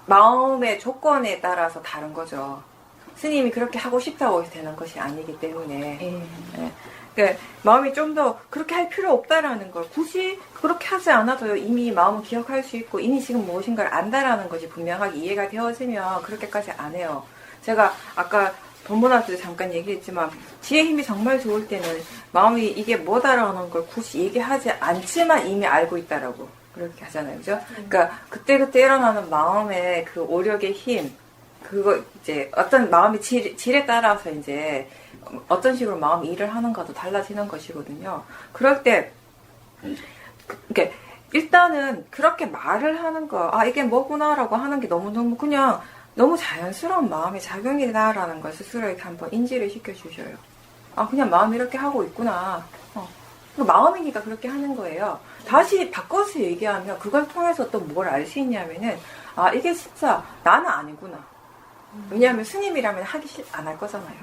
마음의 조건에 따라서 다른 거죠. 스님이 그렇게 하고 싶다고 해서 되는 것이 아니기 때문에 예. 그러니까 마음이 좀 더 그렇게 할 필요 없다라는 걸 굳이 그렇게 하지 않아도 이미 마음은 기억할 수 있고 이미 지금 무엇인가를 안다라는 것이 분명하게 이해가 되어지면 그렇게까지 안 해요. 제가 아까 본문할 때도 잠깐 얘기했지만 지혜 힘이 정말 좋을 때는 마음이 이게 뭐다라는 걸 굳이 얘기하지 않지만 이미 알고 있다라고 그렇게 하잖아요. 그죠? 그러니까 그때그때 일어나는 마음의 그 오력의 힘 그거 이제 어떤 마음의 질에 따라서 이제 어떤 식으로 마음이 일을 하는가도 달라지는 것이거든요. 그럴 때 그러니까 일단은 그렇게 말을 하는 거, 아 이게 뭐구나라고 하는 게 너무너무 그냥 너무 자연스러운 마음의 작용이다라는 걸 스스로에게 한번 인지를 시켜주셔요. 아 그냥 마음이 이렇게 하고 있구나. 마음이니까 그렇게 하는 거예요. 다시 바꿔서 얘기하면 그걸 통해서 또 뭘 알 수 있냐면은 아 이게 진짜 나는 아니구나. 왜냐하면 스님이라면 하기 안 할 거잖아요.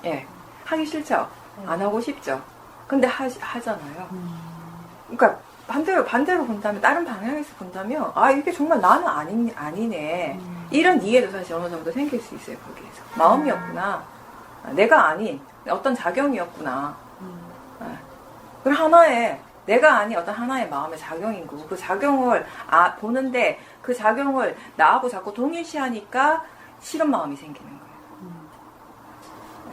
예, 하기 싫죠. 안 하고 싶죠. 근데 하잖아요. 그러니까 반대로 본다면 다른 방향에서 본다면 아 이게 정말 나는 아니네. 이런 이해도 사실 어느 정도 생길 수 있어요. 거기에서 마음이었구나. 내가 아닌 어떤 작용이었구나. 그럼 내가 아닌 어떤 하나의 마음의 작용인 거고 그 작용을 보는데 그 작용을 나하고 자꾸 동일시하니까 싫은 마음이 생기는 거예요.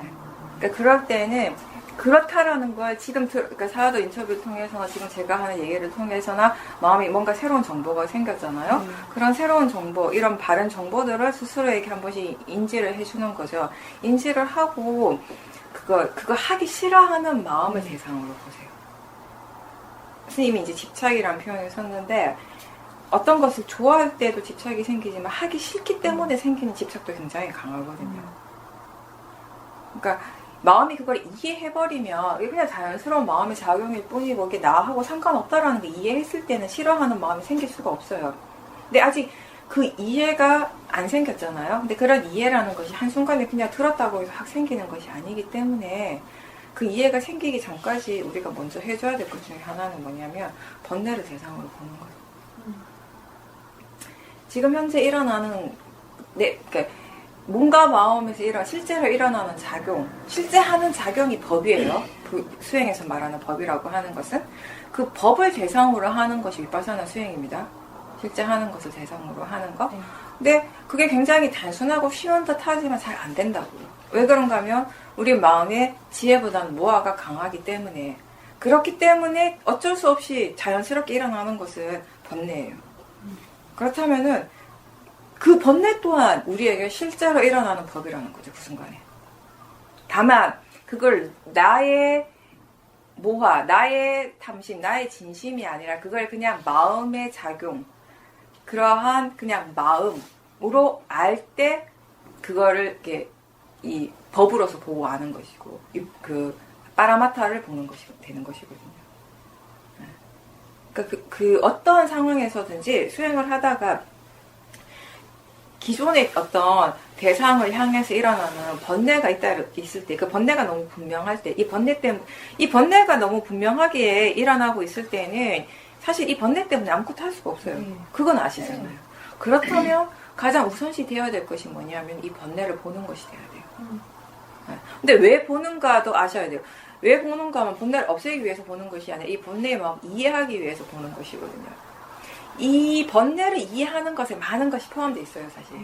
네. 그러니까 그럴 때는 그렇다라는 걸 지금 그러니까 사화도 인터뷰를 통해서나 지금 제가 하는 얘기를 통해서나 마음이 뭔가 새로운 정보가 생겼잖아요. 그런 새로운 정보, 이런 바른 정보들을 스스로에게 한 번씩 인지를 해주는 거죠. 인지를 하고 그거 하기 싫어하는 마음을 대상으로 보세요. 스님이 이제 집착이라는 표현을 썼는데 어떤 것을 좋아할 때도 집착이 생기지만 하기 싫기 때문에 생기는 집착도 굉장히 강하거든요. 그러니까 마음이 그걸 이해해버리면 이게 그냥 자연스러운 마음의 작용일 뿐이고 이게 나하고 상관없다라는 걸 이해했을 때는 싫어하는 마음이 생길 수가 없어요. 근데 아직 그 이해가 안 생겼잖아요. 근데 그런 이해라는 것이 한순간에 그냥 들었다고 해서 확 생기는 것이 아니기 때문에 그 이해가 생기기 전까지 우리가 먼저 해줘야 될 것 중에 하나는 뭐냐면 번뇌를 대상으로 보는 거예요. 지금 현재 일어나는 그러니까 뭔가 마음에서 실제로 일어나는 작용, 실제 하는 작용이 법이에요. 수행에서 말하는 법이라고 하는 것은 그 법을 대상으로 하는 것이 위파사나 수행입니다. 실제 하는 것을 대상으로 하는 거. 근데 그게 굉장히 단순하고 쉬운 듯 하지만 잘 안 된다고요. 왜 그런가 하면 우리 마음의 지혜보다는 무아가 강하기 때문에 그렇기 때문에 어쩔 수 없이 자연스럽게 일어나는 것은 번뇌예요. 그렇다면은 그 번뇌 또한 우리에게 실제로 일어나는 법이라는 거죠. 그 순간에. 다만 그걸 나의 모화, 나의 탐심, 나의 진심이 아니라 그걸 그냥 마음의 작용, 그러한 그냥 마음으로 알 때 그거를 이렇게 이 법으로서 보고 아는 것이고 그 빠라마타를 보는 것이 되는 것이거든요. 그러니까 그 어떠한 상황에서든지 수행을 하다가 기존의 어떤 대상을 향해서 일어나는 번뇌가 있을 때, 그 번뇌가 너무 분명할 때, 이 번뇌가 너무 분명하게 일어나고 있을 때는 사실 이 번뇌 때문에 아무것도 할 수가 없어요. 그건 아시잖아요. 그렇다면 가장 우선시 되어야 될 것이 뭐냐면 이 번뇌를 보는 것이 돼야 돼요. 근데 왜 보는가도 아셔야 돼요. 왜 보는가 하면 번뇌를 없애기 위해서 보는 것이 아니라 이 번뇌의 마음 이해하기 위해서 보는 것이거든요. 이 번뇌를 이해하는 것에 많은 것이 포함되어 있어요, 사실.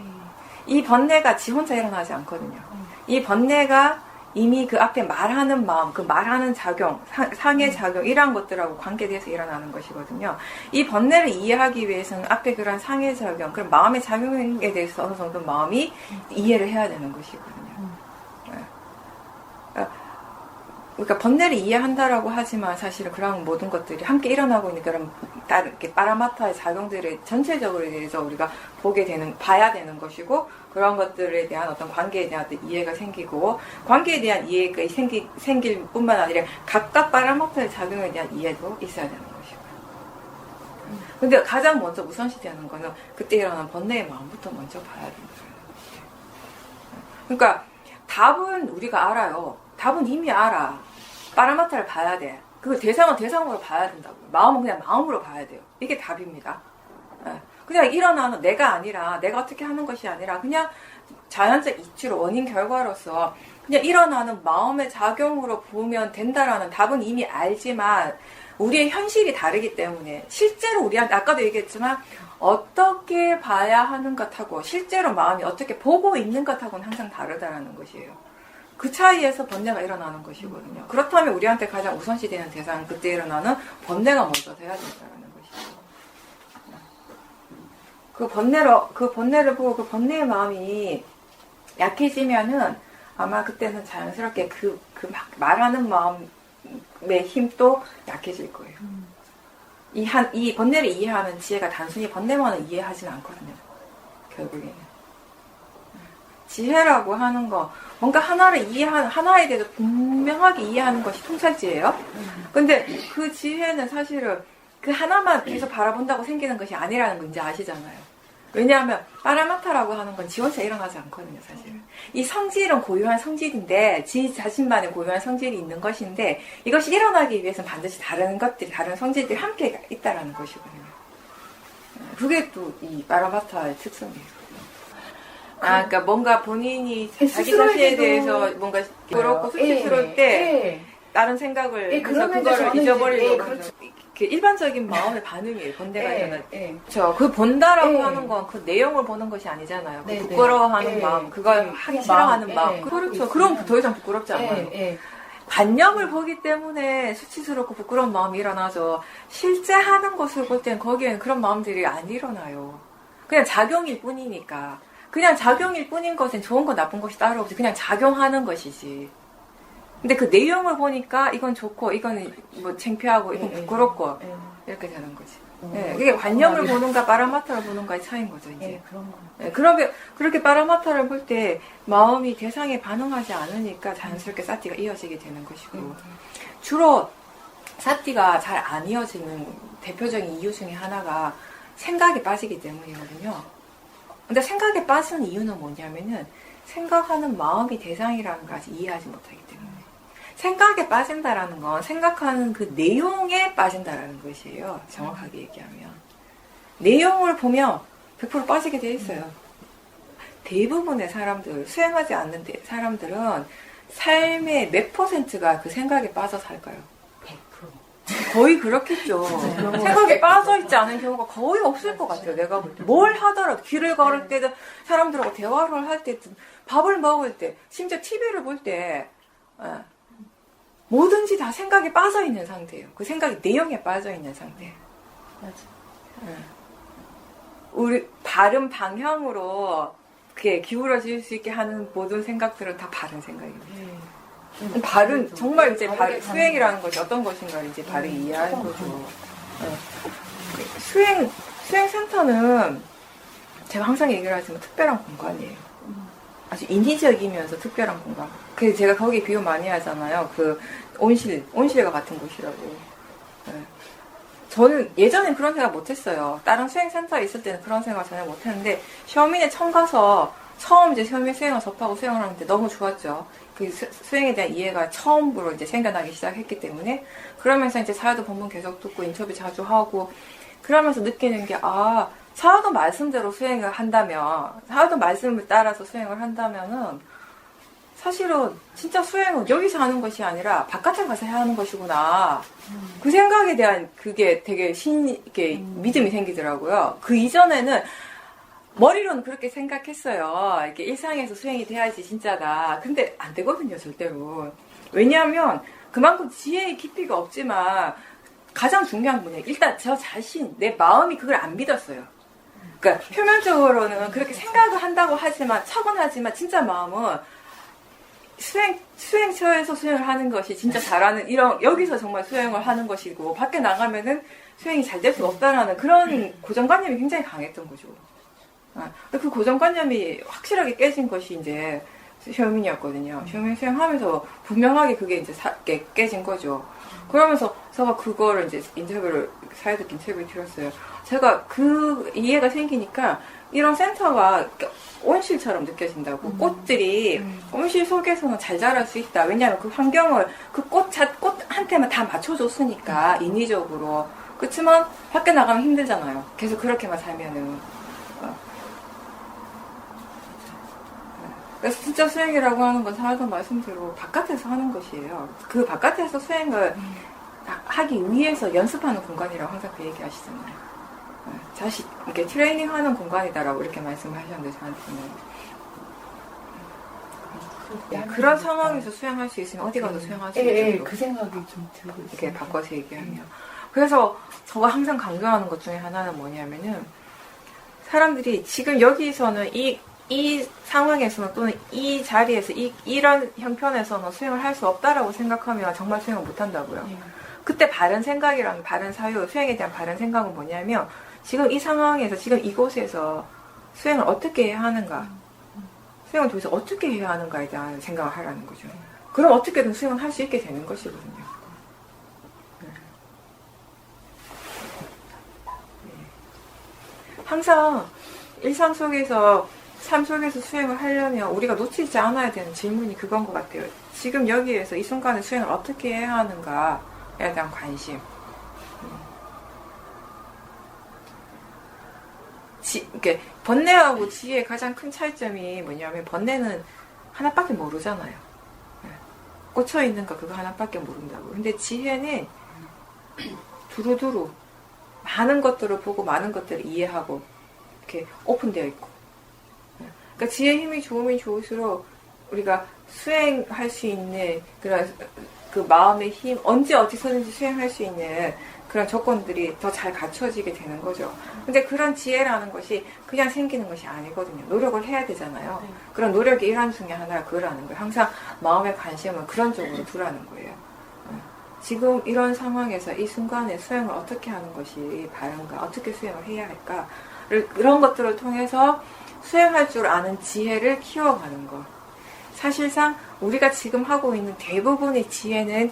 이 번뇌가 지 혼자 일어나지 않거든요. 이 번뇌가 이미 그 앞에 말하는 마음, 그 말하는 작용, 상의 작용, 이러한 것들하고 관계돼서 일어나는 것이거든요. 이 번뇌를 이해하기 위해서는 앞에 그런 상의 작용, 그런 마음의 작용에 대해서 어느 정도 마음이 이해를 해야 되는 것이거든요. 그러니까 번뇌를 이해한다라고 하지만 사실은 그런 모든 것들이 함께 일어나고 있는 그런 이렇게 빠라마타의 작용들을 전체적으로 대해서 우리가 봐야 되는 것이고 그런 것들에 대한 어떤 관계에 대한 어떤 이해가 생기고 관계에 대한 이해가 생길 뿐만 아니라 각각 빠라마타의 작용에 대한 이해도 있어야 되는 것이고. 근데 가장 먼저 우선시되는 거는 그때 일어나는 번뇌의 마음부터 먼저 봐야 되는 거예요. 그러니까 답은 우리가 알아요. 답은 이미 알아. 빠라마타를 봐야 돼. 그 대상은 대상으로 봐야 된다고요. 마음은 그냥 마음으로 봐야 돼요. 이게 답입니다. 그냥 일어나는 내가 아니라, 내가 어떻게 하는 것이 아니라, 그냥 자연적 이치로 원인 결과로서 그냥 일어나는 마음의 작용으로 보면 된다라는 답은 이미 알지만, 우리의 현실이 다르기 때문에, 실제로 우리한테, 아까도 얘기했지만, 어떻게 봐야 하는 것하고, 실제로 마음이 어떻게 보고 있는 것하고는 항상 다르다라는 것이에요. 그 차이에서 번뇌가 일어나는 것이거든요. 그렇다면 우리한테 가장 우선시 되는 대상은 그때 일어나는 번뇌가 먼저 돼야 된다는 것이죠. 그 번뇌를 보고 그 번뇌의 마음이 약해지면은 아마 그때는 자연스럽게 막 말하는 마음의 힘도 약해질 거예요. 이 번뇌를 이해하는 지혜가 단순히 번뇌만을 이해하지는 않거든요. 결국에는. 지혜라고 하는 거, 뭔가 하나에 대해서 분명하게 이해하는 것이 통찰지예요. 근데 그 지혜는 사실은 그 하나만 계속 바라본다고 생기는 것이 아니라는 거 이제 아시잖아요. 왜냐하면 파라마타라고 하는 건 지 혼자 일어나지 않거든요, 사실은. 이 성질은 고유한 성질인데, 지 자신만의 고유한 성질이 있는 것인데, 이것이 일어나기 위해서는 반드시 다른 성질들이 함께 있다라는 것이거든요. 그게 또 이 파라마타의 특성이에요. 그러니까 뭔가 본인이 자기 자신에 대해서 뭔가 부끄럽고 수치스러울 때 다른 생각을 해서 그거를 잊어버리려고 하는 일반적인 마음의 반응이에요. 번뇌가 일어날 때. 그렇죠. 그 본다라고 하는 건 그 내용을 보는 것이 아니잖아요. 그 부끄러워하는 마음, 그걸 하기 싫어하는 마음. 그렇죠. 그럼 더 이상 부끄럽지 않아요. 관념을 보기 때문에 수치스럽고 부끄러운 마음이 일어나죠. 실제 하는 것을 볼 때는 거기에는 그런 마음들이 안 일어나요. 그냥 작용일 뿐이니까. 그냥 작용일 뿐인 것은 좋은 거 나쁜 것이 따로 없이 그냥 작용하는 것이지. 근데 그 내용을 보니까 이건 좋고 이건 뭐 창피하고 이건 부끄럽고 이렇게 되는 거지. 그게 관념을 보는가 파라마타를 보는가의 차이인 거죠, 이제. 그렇게 파라마타를 볼 때 마음이 대상에 반응하지 않으니까 자연스럽게 사티가 이어지게 되는 것이고, 주로 사티가 잘 안 이어지는 대표적인 이유 중에 하나가 생각에 빠지기 때문이거든요. 근데 생각에 빠지는 이유는 뭐냐면은 생각하는 마음이 대상이라는 걸 아직 이해하지 못하기 때문에. 생각에 빠진다라는 건 생각하는 그 내용에 빠진다라는 것이에요. 정확하게 얘기하면. 내용을 보면 100% 빠지게 돼 있어요. 대부분의 사람들, 수행하지 않는 사람들은 삶의 몇 %가 그 생각에 빠져 살까요? 100%. 거의 그렇겠죠. 생각에 빠져있지 않은 경우가 거의 없을 것 같아요. 내가 뭘 하더라도, 길을 걸을 때든, 사람들하고 대화를 할 때든, 밥을 먹을 때, 심지어 TV를 볼 때, 뭐든지 다 생각에 빠져있는 상태예요. 그 생각이 내용에 빠져있는 상태예요. 맞아. 우리 바른 방향으로 그게 기울어질 수 있게 하는 모든 생각들은 다 바른 생각입니다. 바른, 정말 이제 바른, 수행이라는 것이 어떤 것인가를 이제 바르게 이해하는 거죠. 수행센터는 제가 항상 얘기를 하지만 특별한 공간이에요. 아주 인위적이면서 특별한 공간. 그래서 제가 거기 비유 많이 하잖아요. 그 온실과 같은 곳이라고. 저는 예전엔 그런 생각 못했어요. 다른 수행센터에 있을 때는 그런 생각 전혀 못했는데, 셔민에 처음 가서 처음 이제 셔민 수행을 접하고 수행을 하는데 너무 좋았죠. 그 수행에 대한 이해가 처음으로 이제 생겨나기 시작했기 때문에, 그러면서 이제 사유도 본문 계속 듣고 인터뷰 자주 하고, 그러면서 느끼는 게, 사유도 말씀대로 수행을 한다면, 사유도 말씀을 따라서 수행을 한다면은, 사실은 진짜 수행은 여기서 하는 것이 아니라 바깥에 가서 해야 하는 것이구나. 그 생각에 대한 그게 되게 이렇게 믿음이 생기더라고요. 그 이전에는 머리로는 그렇게 생각했어요. 이렇게 일상에서 수행이 돼야지 진짜다. 근데 안 되거든요, 절대로. 왜냐하면 그만큼 지혜의 깊이가 없지만 가장 중요한 건 뭐냐. 일단 저 자신, 내 마음이 그걸 안 믿었어요. 그러니까 표면적으로는 그렇게 생각을 한다고 하지만, 척은 하지만 진짜 마음은 수행처에서 수행을 하는 것이 진짜 잘하는, 여기서 정말 수행을 하는 것이고, 밖에 나가면은 수행이 잘 될 수 없다라는 그런 고정관념이 굉장히 강했던 거죠. 그 고정관념이 확실하게 깨진 것이 이제 셔민이었거든요. 셔민 수행하면서 분명하게 그게 이제 깨진 거죠. 그러면서 제가 그거를 이제 사회적 인터뷰를 드렸어요. 제가 그 이해가 생기니까 이런 센터가 온실처럼 느껴진다고. 꽃들이 온실 속에서는 잘 자랄 수 있다. 왜냐하면 그 환경을 그 꽃 한 테만 다 맞춰줬으니까, 인위적으로. 그렇지만 밖에 나가면 힘들잖아요. 계속 그렇게만 살면은. 그래서 진짜 수행이라고 하는 건 사라도 말씀대로 바깥에서 하는 것이에요. 그 바깥에서 수행을 하기 위해서 연습하는 공간이라고 항상 그 얘기 하시잖아요. 자식, 이렇게 트레이닝하는 공간이다라고 이렇게 말씀을 하셨는데, 저한테는. 그런 상황에서 수행할 수 있으면 어디 가서 수행할 수 있죠. 그 생각이 좀 들고 있어요. 이렇게 바꿔서 얘기하면. 그래서 제가 항상 강조하는 것 중에 하나는 뭐냐면은, 사람들이 지금 여기서는 이 상황에서는 또는 이 자리에서 이런 형편에서는 수행을 할 수 없다라고 생각하면 정말 수행을 못 한다고요. 그때 바른 생각이랑 바른 사유, 수행에 대한 바른 생각은 뭐냐면 지금 이 상황에서 지금 이곳에서 수행을 어떻게 해야 하는가, 수행을 도대체 어떻게 해야 하는가에 대한 생각을 하라는 거죠. 그럼 어떻게든 수행을 할 수 있게 되는 것이거든요. 항상 일상 속에서 삶 속에서 수행을 하려면 우리가 놓치지 않아야 되는 질문이 그건 것 같아요. 지금 여기에서 이 순간에 수행을 어떻게 해야 하는가에 대한 관심. 이렇게 번뇌하고 지혜의 가장 큰 차이점이 뭐냐면 번뇌는 하나밖에 모르잖아요. 꽂혀있는 거 그거 하나밖에 모른다고. 근데 지혜는 두루두루 많은 것들을 보고 많은 것들을 이해하고 이렇게 오픈되어 있고. 그러니까 지혜의 힘이 좋으면 좋을수록 우리가 수행할 수 있는 그런 그 마음의 힘, 언제 어디서든지 수행할 수 있는 그런 조건들이 더 잘 갖춰지게 되는 거죠. 근데 그런 지혜라는 것이 그냥 생기는 것이 아니거든요. 노력을 해야 되잖아요. 그런 노력의 일환 중에 하나가 그거라는 거예요. 항상 마음의 관심을 그런 쪽으로 두라는 거예요. 지금 이런 상황에서 이 순간에 수행을 어떻게 하는 것이 바른가, 어떻게 수행을 해야 할까, 그런 것들을 통해서 수행할 줄 아는 지혜를 키워가는 것. 사실상 우리가 지금 하고 있는 대부분의 지혜는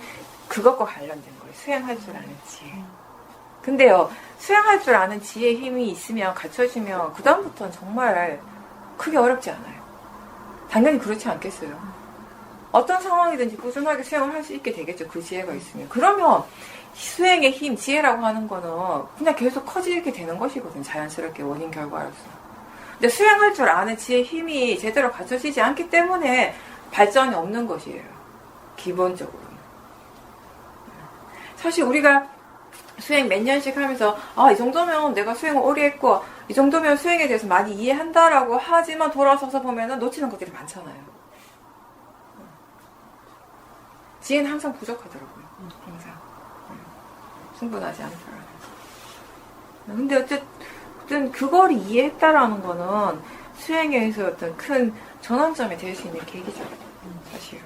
그것과 관련된 거예요. 수행할 줄 아는 지혜. 근데요, 수행할 줄 아는 지혜의 힘이 있으면, 갖춰지면 그 다음부터는 정말 크게 어렵지 않아요. 당연히 그렇지 않겠어요. 어떤 상황이든지 꾸준하게 수행을 할 수 있게 되겠죠. 그 지혜가 있으면. 그러면 수행의 힘, 지혜라고 하는 거는 그냥 계속 커지게 되는 것이거든요. 자연스럽게 원인 결과로서. 근데 수행할 줄 아는 지혜의 힘이 제대로 갖춰지지 않기 때문에 발전이 없는 것이에요. 기본적으로. 사실 우리가 수행 몇 년씩 하면서 이 정도면 내가 수행을 오래 했고 이 정도면 수행에 대해서 많이 이해한다라고 하지만 돌아서서 보면은 놓치는 것들이 많잖아요. 지혜는 항상 부족하더라고요. 항상. 충분하지 않더라고요. 근데 어쨌든 그걸 이해했다라는 거는 수행에서 어떤 큰 전환점이 될 수 있는 계기죠. 사실은.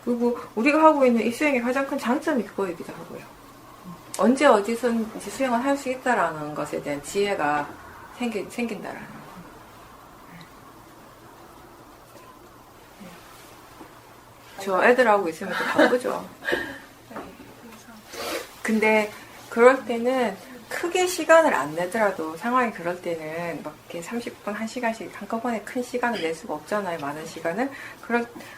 그리고 우리가 하고 있는 이 수행의 가장 큰 장점이 그거이기도 하고요. 언제 어디서든지 수행을 할 수 있다라는 것에 대한 지혜가 생긴다라는 거. 저 애들하고 있으면 또 바쁘죠. 근데 그럴 때는 크게 시간을 안 내더라도 상황이 그럴 때는 막 이렇게 30분, 1시간씩 한꺼번에 큰 시간을 낼 수가 없잖아요. 많은 시간을.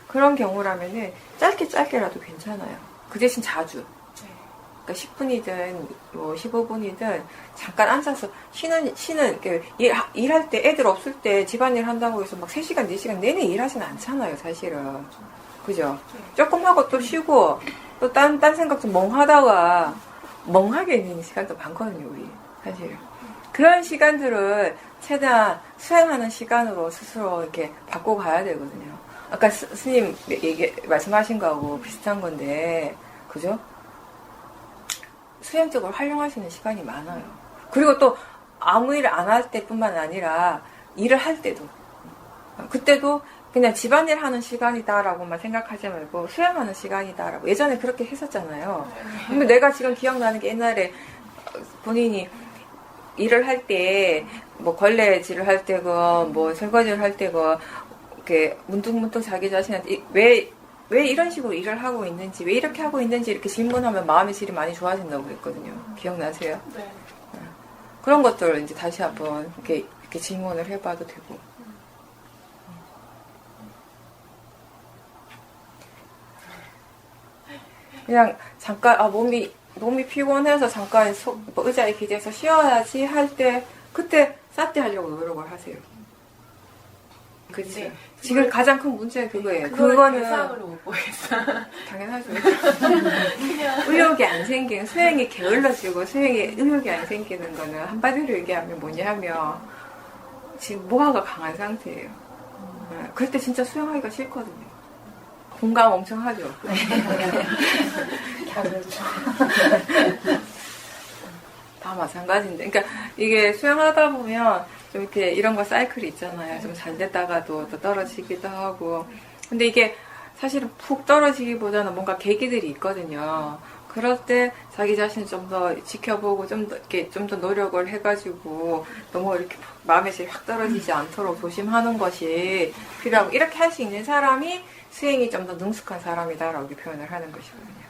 그런 경우라면은 짧게라도 괜찮아요. 그 대신 자주. 그러니까 10분이든 뭐 15분이든 잠깐 앉아서 쉬는 일할 때 애들 없을 때 집안일 한다고 해서 막 3시간, 4시간 내내 일하지는 않잖아요. 사실은. 그죠? 조금 하고 또 쉬고 또 딴 생각 좀 멍하게 있는 시간도 많거든요, 우리. 사실. 그런 시간들을 최대한 수행하는 시간으로 스스로 이렇게 바꿔 가야 되거든요. 아까 스님 말씀하신 거하고 비슷한 건데, 그죠? 수행적으로 활용할 수 있는 시간이 많아요. 그리고 또 아무 일을 안 할 때뿐만 아니라 일을 할 때도. 그때도 그냥 집안일 하는 시간이다라고만 생각하지 말고 수행하는 시간이다라고 예전에 그렇게 했었잖아요. 근데 내가 지금 기억나는 게 옛날에 본인이 일을 할 때 뭐 걸레질을 할 때고 뭐 설거지를 할 때고 이렇게 문득문득 자기 자신한테 왜 이런 식으로 일을 하고 있는지 왜 이렇게 하고 있는지 이렇게 질문하면 마음의 질이 많이 좋아진다고 그랬거든요. 기억나세요? 네. 그런 것들을 이제 다시 한번 이렇게 질문을 해봐도 되고. 그냥 잠깐 몸이 몸이 피곤해서 잠깐 뭐 의자에 기대서 쉬어야지 할 때 그때 쌌대 하려고 노력을 하세요. 그치? 네. 지금 가장 큰 문제가 그거예요. 그거는 대상으로 못 보겠어. 당연하죠. 의욕이 안 생기는, 수행이 게을러지고 수행에 의욕이 안 생기는 거는 한마디로 얘기하면 뭐냐 하면 지금 모하가 강한 상태예요. 그럴 때 진짜 수행하기가 싫거든요. 공감 엄청 하죠. 다 마찬가지인데. 그러니까 이게 수행하다 보면 좀 이렇게 이런 거 사이클이 있잖아요. 좀 잘 됐다가도 또 떨어지기도 하고. 근데 이게 사실은 푹 떨어지기보다는 뭔가 계기들이 있거든요. 그럴 때 자기 자신을 좀 더 지켜보고 좀 더 노력을 해가지고 너무 이렇게 마음의 질이 확 떨어지지 않도록 조심하는 것이 필요하고, 이렇게 할 수 있는 사람이 수행이 좀 더 능숙한 사람이다라고 표현을 하는 것이거든요.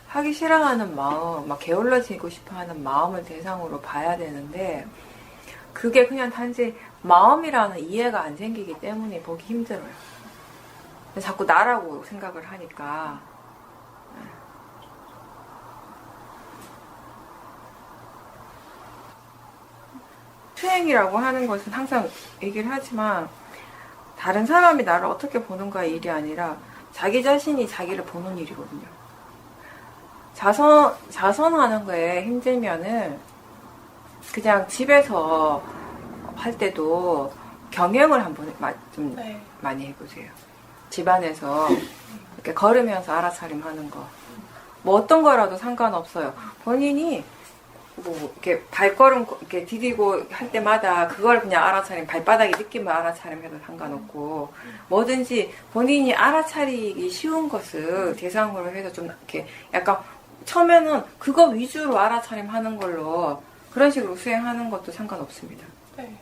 하기 싫어하는 마음, 막 게을러지고 싶어하는 마음을 대상으로 봐야 되는데, 그게 그냥 단지 마음이라는 이해가 안 생기기 때문에 보기 힘들어요. 자꾸 나라고 생각을 하니까. 수행이라고 하는 것은 항상 얘기를 하지만 다른 사람이 나를 어떻게 보는가의 일이 아니라 자기 자신이 자기를 보는 일이거든요. 자선하는 거에 힘들면은 그냥 집에서 할 때도 경영을 한번 좀 많이 해보세요. 집안에서 이렇게 걸으면서 알아차림 하는 거. 뭐 어떤 거라도 상관없어요. 본인이 뭐 이렇게 발걸음 이렇게 디디고 할 때마다 그걸 그냥 알아차림, 발바닥에 느낌을 알아차림 해도 상관없고, 뭐든지 본인이 알아차리기 쉬운 것을 대상으로 해서 좀 이렇게 약간 처음에는 그거 위주로 알아차림 하는 걸로 그런 식으로 수행하는 것도 상관없습니다. 네.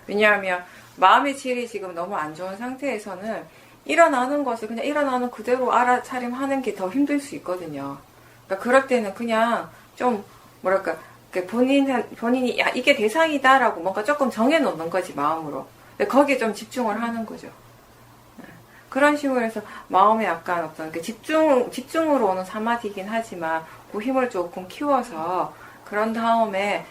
왜냐하면 마음의 질이 지금 너무 안 좋은 상태에서는 일어나는 것을 그냥 일어나는 그대로 알아차림하는 게 더 힘들 수 있거든요. 그러니까 그럴 때는 그냥 좀 뭐랄까 본인이 야 이게 대상이다라고 뭔가 조금 정해놓는 거지, 마음으로. 거기에 좀 집중을 하는 거죠. 그런 식으로 해서 마음에 약간 어떤 집중으로 오는 사마디이긴 하지만 그 힘을 조금 키워서 그런 다음에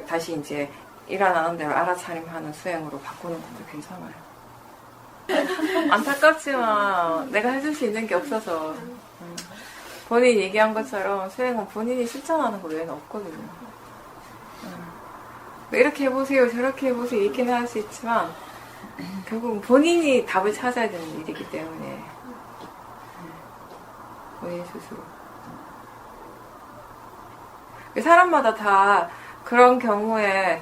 다시 이제 일어나는 대로 알아차림하는 수행으로 바꾸는 것도 괜찮아요. 안타깝지만 내가 해줄 수 있는 게 없어서 본인이 얘기한 것처럼 수행은 본인이 실천하는 거 외에는 없거든요. 이렇게 해보세요, 저렇게 해보세요 얘기는 할 수 있지만 결국은 본인이 답을 찾아야 되는 일이기 때문에 본인 스스로. 사람마다 다 그런 경우에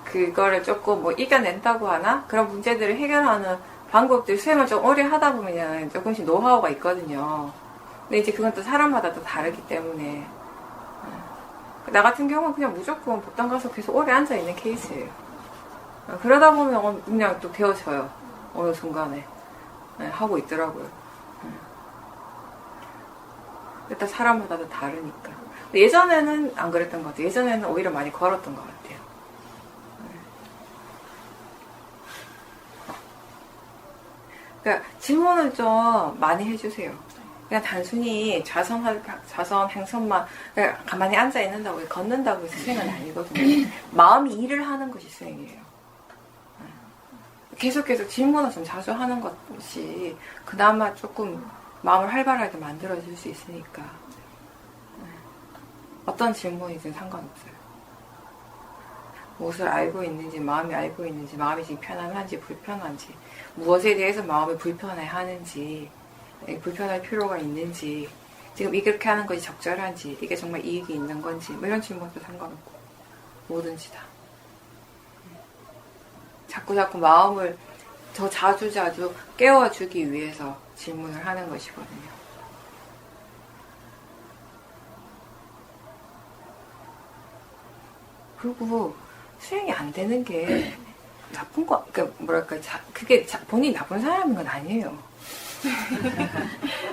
그거를 조금 뭐 이겨낸다고 하나? 그런 문제들을 해결하는 방법들, 수행을 좀 오래 하다 보면 조금씩 노하우가 있거든요. 근데 이제 그건 또 사람마다 또 다르기 때문에. 나 같은 경우는 그냥 무조건 법당 가서 계속 오래 앉아있는 케이스예요. 그러다 보면 그냥 또 되어져요. 어느 순간에. 하고 있더라고요. 일단 사람마다 도 다르니까. 예전에는 안 그랬던 것 같아요. 예전에는 오히려 많이 걸었던 것 같아요. 그러니까 질문을 좀 많이 해주세요. 그냥 단순히 자선 행선만 그냥 가만히 앉아 있는다고 걷는다고 해서 수행은 아니거든요. 마음이 일을 하는 것이 수행이에요. 계속 질문을 좀 자주 하는 것이 그나마 조금 마음을 활발하게 만들어줄 수 있으니까. 어떤 질문이든 상관없어요. 무엇을 알고 있는지, 마음이 알고 있는지, 마음이 지금 편안한지 불편한지, 무엇에 대해서 마음이 불편해하는지, 불편할 필요가 있는지, 지금 이렇게 하는 것이 적절한지, 이게 정말 이익이 있는 건지, 뭐 이런 질문도 상관없고, 뭐든지 다. 자꾸 마음을 더 자주 깨워주기 위해서 질문을 하는 것이거든요. 그리고 수행이 안 되는 게 나쁜 거, 그러니까 뭐랄까, 그게 본인이 나쁜 사람인 건 아니에요.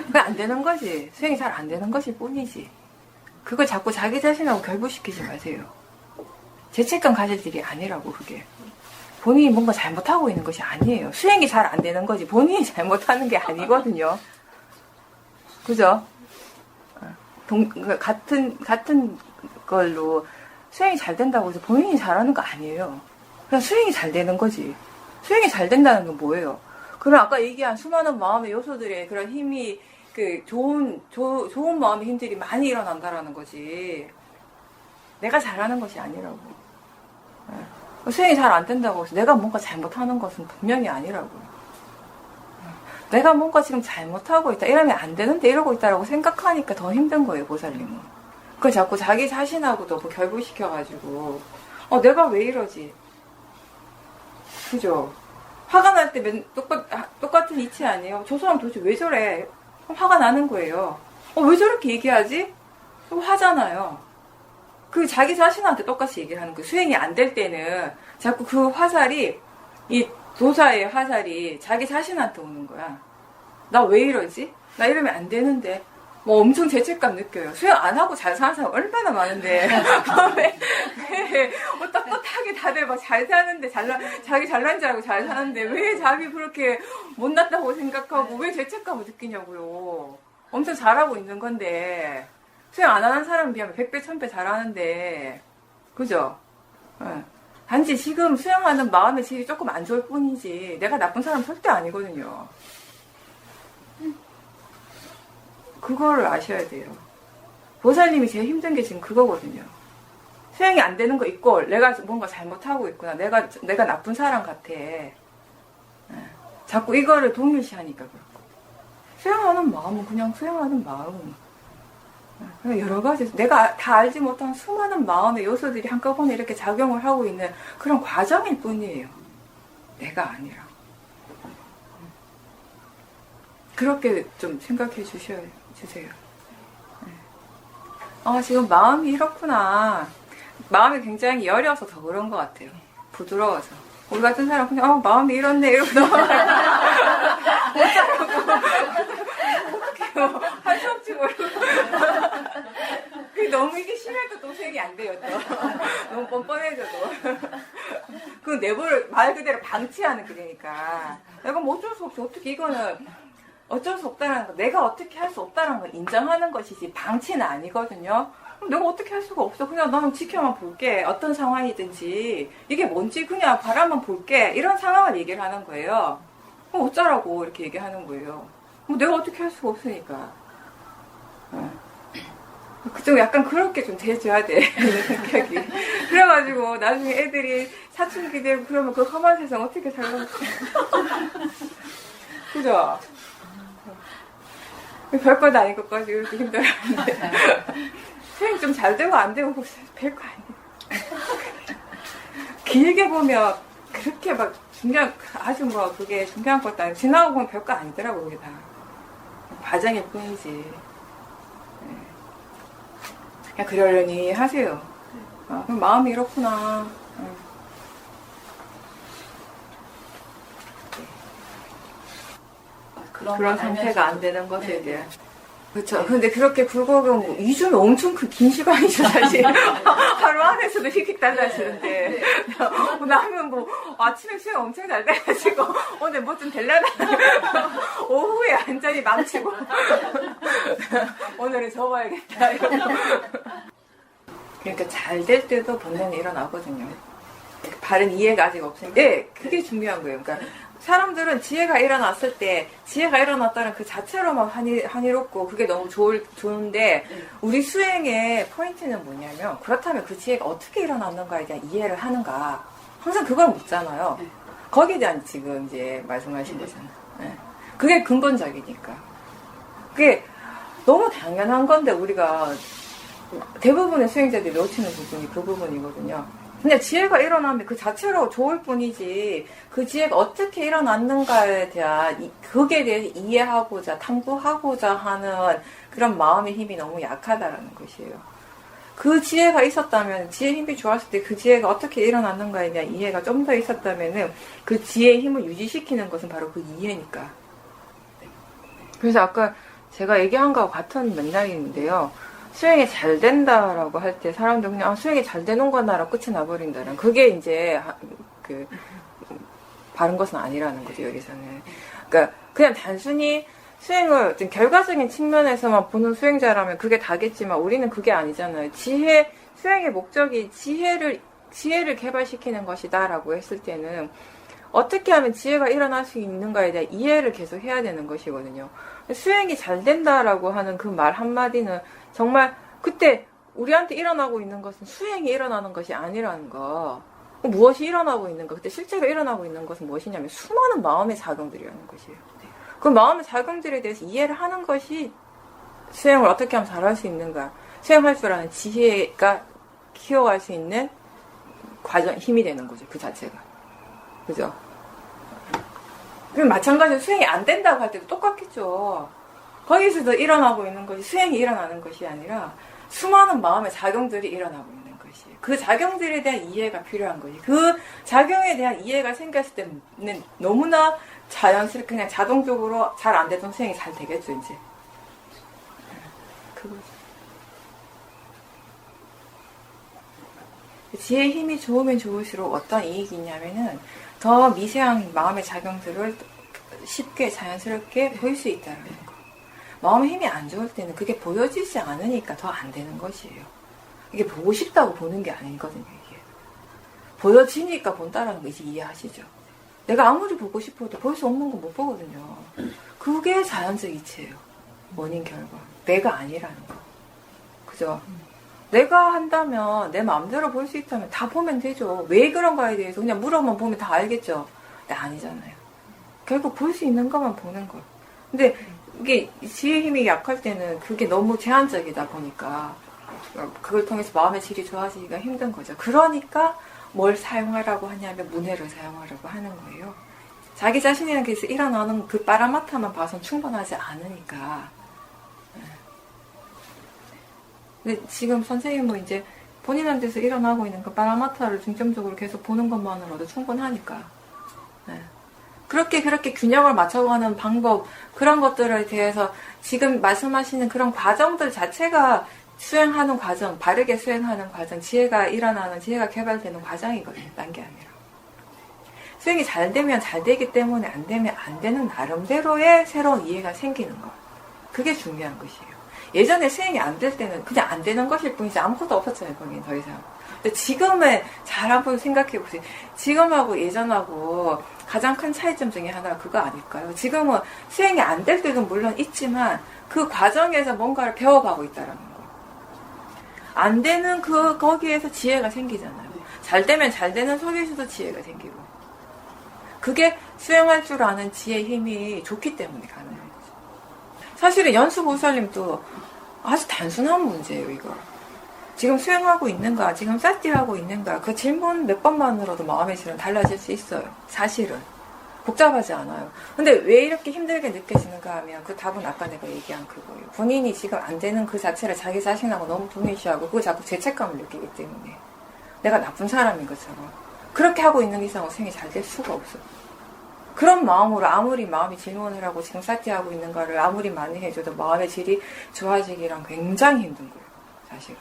그게 안 되는 거지. 수행이 잘 안 되는 것일 뿐이지. 그걸 자꾸 자기 자신하고 결부시키지 마세요. 죄책감 가질 일이 아니라고, 그게. 본인이 뭔가 잘못하고 있는 것이 아니에요. 수행이 잘 안 되는 거지 본인이 잘못하는 게 아니거든요. 그죠? 같은 걸로 수행이 잘 된다고 해서 본인이 잘하는 거 아니에요. 그냥 수행이 잘 되는 거지. 수행이 잘 된다는 건 뭐예요? 그럼 아까 얘기한 수많은 마음의 요소들의 그런 힘이, 좋은 마음의 힘들이 많이 일어난다라는 거지. 내가 잘하는 것이 아니라고. 수행이 잘 안 된다고 해서 내가 뭔가 잘못하는 것은 분명히 아니라고. 내가 뭔가 지금 잘못하고 있다, 이러면 안 되는데 이러고 있다라고 생각하니까 더 힘든 거예요, 보살님은. 그걸 자꾸 자기 자신하고도 결부시켜가지고, 내가 왜 이러지? 그죠? 화가 날 때 똑같은 이치 아니에요? 저 사람 도대체 왜 저래? 화가 나는 거예요. 왜 저렇게 얘기하지? 화잖아요. 그 자기 자신한테 똑같이 얘기를 하는 거예요. 수행이 안 될 때는 자꾸 그 화살이, 이 도사의 화살이 자기 자신한테 오는 거야. 나 왜 이러지? 나 이러면 안 되는데. 엄청 죄책감 느껴요. 수행 안 하고 잘 사는 사람 얼마나 많은데. 왜 떳떳하게 다들 막 잘 사는데, 자기 잘난 줄 알고 잘 사는데, 왜 자기 그렇게 못났다고 생각하고, 왜 죄책감을 느끼냐고요. 엄청 잘하고 있는 건데, 수행 안 하는 사람에 비하면 100배, 1000배 잘하는데, 그죠? 단지 지금 수행하는 마음의 질이 조금 안 좋을 뿐이지, 내가 나쁜 사람 절대 아니거든요. 그거를 아셔야 돼요. 보살님이 제일 힘든 게 지금 그거거든요. 수행이 안 되는 거 있고, 내가 뭔가 잘못하고 있구나. 내가 나쁜 사람 같아. 자꾸 이거를 동일시하니까 그렇고. 수행하는 마음은 그냥 수행하는 마음. 여러 가지, 내가 다 알지 못한 수많은 마음의 요소들이 한꺼번에 이렇게 작용을 하고 있는 그런 과정일 뿐이에요. 내가 아니라. 그렇게 좀 생각해 주세요. 지금 마음이 이렇구나. 마음이 굉장히 여려서 더 그런 것 같아요. 부드러워서. 우리 같은 사람 그냥 마음이 이렇네 이러고 넘어가요. 못 살아고 어떡해요. 할 수 없지 모르고. 너무 이게 심해도 또 수행이 안 돼요. 또 너무 뻔뻔해져도. 그 내부를 말 그대로 방치하는 그러니까. 내가 뭐 어쩔 수 없이 어떻게 이거는 어쩔 수 없다는 거, 내가 어떻게 할 수 없다는 걸 인정하는 것이지 방치는 아니거든요. 그럼 내가 어떻게 할 수가 없어. 그냥 나는 지켜만 볼게. 어떤 상황이든지 이게 뭔지 그냥 바라만 볼게. 이런 상황을 얘기를 하는 거예요. 그럼 어쩌라고 이렇게 얘기하는 거예요. 내가 어떻게 할 수가 없으니까. 그쪽 약간 그렇게 좀 돼줘야 돼. 이런 생각이. 그래가지고 나중에 애들이 사춘기 되고 그러면 그 험한 세상 어떻게 살겠어. 그죠? 별거 아닌 것까지 이렇게 힘들었는데. 수행 좀 잘 되고 안 되고 별거 아니에요. 길게 보면 그렇게 막 아주 그게 중요한 것도 아니고 지나고 보면 별거 아니더라고, 그게 다. 과정일 뿐이지. 그냥 그러려니 하세요. 그럼 마음이 이렇구나. 그런 상태가 안 되는 것에 대한. 그렇죠. 근데 그렇게 굴곡은 2주면 엄청 긴 시간이죠, 사실. 하루 안에서도 휙휙 달라지는데. 나면 아침에 수행 엄청 잘 돼가지고, 오늘 뭐 좀 될라나. 오후에 완전히 망치고. 오늘은 접어야겠다. 그러니까 잘 될 때도 본능이 일어나거든요. 바른 이해가 아직 없으니까. 네, 그게 중요한 거예요. 그러니까 사람들은 지혜가 일어났을 때 지혜가 일어났다는 그 자체로만 한이롭고 그게 너무 좋은데 우리 수행의 포인트는 뭐냐면 그렇다면 그 지혜가 어떻게 일어났는가에 대한 이해를 하는가 항상 그걸 묻잖아요. 거기에 대한 지금 이제 말씀하신 거잖아요. 네. 그게 근본적이니까 그게 너무 당연한 건데 우리가 대부분의 수행자들이 놓치는 부분이 그 부분이거든요. 그냥 지혜가 일어나면 그 자체로 좋을 뿐이지 그 지혜가 어떻게 일어났는가에 대한 그게 대해서 이해하고자 탐구하고자 하는 그런 마음의 힘이 너무 약하다라는 것이에요. 그 지혜가 있었다면 지혜 힘이 좋았을 때 그 지혜가 어떻게 일어났는가에 대한 이해가 좀 더 있었다면은 그 지혜의 힘을 유지시키는 것은 바로 그 이해니까. 그래서 아까 제가 얘기한 거와 같은 맥락인데요. 수행이 잘 된다라고 할 때 사람들 그냥 수행이 잘 되는 거나라 끝이 나버린다는 그게 이제 바른 것은 아니라는 거죠 여기서는. 그러니까 그냥 단순히 수행을 지금 결과적인 측면에서만 보는 수행자라면 그게 다겠지만 우리는 그게 아니잖아요. 수행의 목적이 지혜를 개발시키는 것이다라고 했을 때는 어떻게 하면 지혜가 일어날 수 있는가에 대한 이해를 계속 해야 되는 것이거든요. 수행이 잘 된다라고 하는 그 말 한마디는 정말 그때 우리한테 일어나고 있는 것은 수행이 일어나는 것이 아니라는 거. 무엇이 일어나고 있는가? 그때 실제로 일어나고 있는 것은 무엇이냐면 수많은 마음의 작용들이라는 것이에요. 그 마음의 작용들에 대해서 이해를 하는 것이 수행을 어떻게 하면 잘할 수 있는가? 수행할 줄 아는 지혜가 키워갈 수 있는 과정, 힘이 되는 거죠. 그 자체가. 그죠? 그럼 마찬가지로 수행이 안 된다고 할 때도 똑같겠죠. 거기서도 일어나고 있는 것이 수행이 일어나는 것이 아니라 수많은 마음의 작용들이 일어나고 있는 것이에요. 그 작용들에 대한 이해가 필요한 것이. 그 작용에 대한 이해가 생겼을 때는 너무나 자연스럽게 그냥 자동적으로 잘 안 되던 수행이 잘 되겠죠, 이제. 그거죠. 지혜의 힘이 좋으면 좋을수록 어떤 이익이 있냐면은 더 미세한 마음의 작용들을 쉽게 자연스럽게 보일 수 있다는 거. 마음의 힘이 안 좋을 때는 그게 보여지지 않으니까 더 안 되는 것이에요. 이게 보고 싶다고 보는 게 아니거든요, 이게. 보여지니까 본다라는 거 이제 이해하시죠? 내가 아무리 보고 싶어도 볼 수 없는 건 못 보거든요. 그게 자연적 이치예요. 원인 결과. 내가 아니라는 거. 그죠? 내가 한다면, 내 마음대로 볼 수 있다면 다 보면 되죠. 왜 그런가에 대해서 그냥 물어만 보면 다 알겠죠? 근데 아니잖아요. 결국 볼 수 있는 것만 보는 거예요. 근데 이게 지혜의 힘이 약할 때는 그게 너무 제한적이다 보니까 그걸 통해서 마음의 질이 좋아지기가 힘든 거죠. 그러니까 뭘 사용하라고 하냐면 문해를 사용하라고 하는 거예요. 자기 자신에게서 일어나는 그 빠라마타만 봐선 충분하지 않으니까. 근데 지금 선생님은 이제 본인한테서 일어나고 있는 그 빠라마타를 중점적으로 계속 보는 것만으로도 충분하니까. 네. 그렇게 균형을 맞춰가는 방법, 그런 것들에 대해서 지금 말씀하시는 그런 과정들 자체가 수행하는 과정, 바르게 수행하는 과정, 지혜가 개발되는 과정이거든요. 딴 게 아니라. 수행이 잘 되면 잘 되기 때문에 안 되면 안 되는 나름대로의 새로운 이해가 생기는 거. 그게 중요한 것이에요. 예전에 수행이 안 될 때는 그냥 안 되는 것일 뿐이지 아무것도 없었잖아요, 거기는 더 이상. 근데 지금의 잘 한번 생각해 보세요. 지금하고 예전하고 가장 큰 차이점 중에 하나가 그거 아닐까요? 지금은 수행이 안 될 때도 물론 있지만 그 과정에서 뭔가를 배워가고 있다는 거. 안 되는 거기에서 지혜가 생기잖아요. 잘 되면 잘 되는 속에서도 지혜가 생기고. 그게 수행할 줄 아는 지혜의 힘이 좋기 때문에 가능해요. 사실은 연수보살님도 아주 단순한 문제예요, 이거. 지금 수행하고 있는가, 지금 사티하고 있는가, 그 질문 몇 번만으로도 마음의 질은 달라질 수 있어요. 사실은. 복잡하지 않아요. 근데 왜 이렇게 힘들게 느껴지는가 하면 그 답은 아까 내가 얘기한 그거예요. 본인이 지금 안 되는 그 자체를 자기 자신하고 너무 동일시하고 그거 자꾸 죄책감을 느끼기 때문에 내가 나쁜 사람인 것처럼 그렇게 하고 있는 이상은 수행이 잘 될 수가 없어. 그런 마음으로 아무리 마음이 질문을 하고 지금 사티하고 있는 거를 아무리 많이 해줘도 마음의 질이 좋아지기란 굉장히 힘든 거예요. 사실은.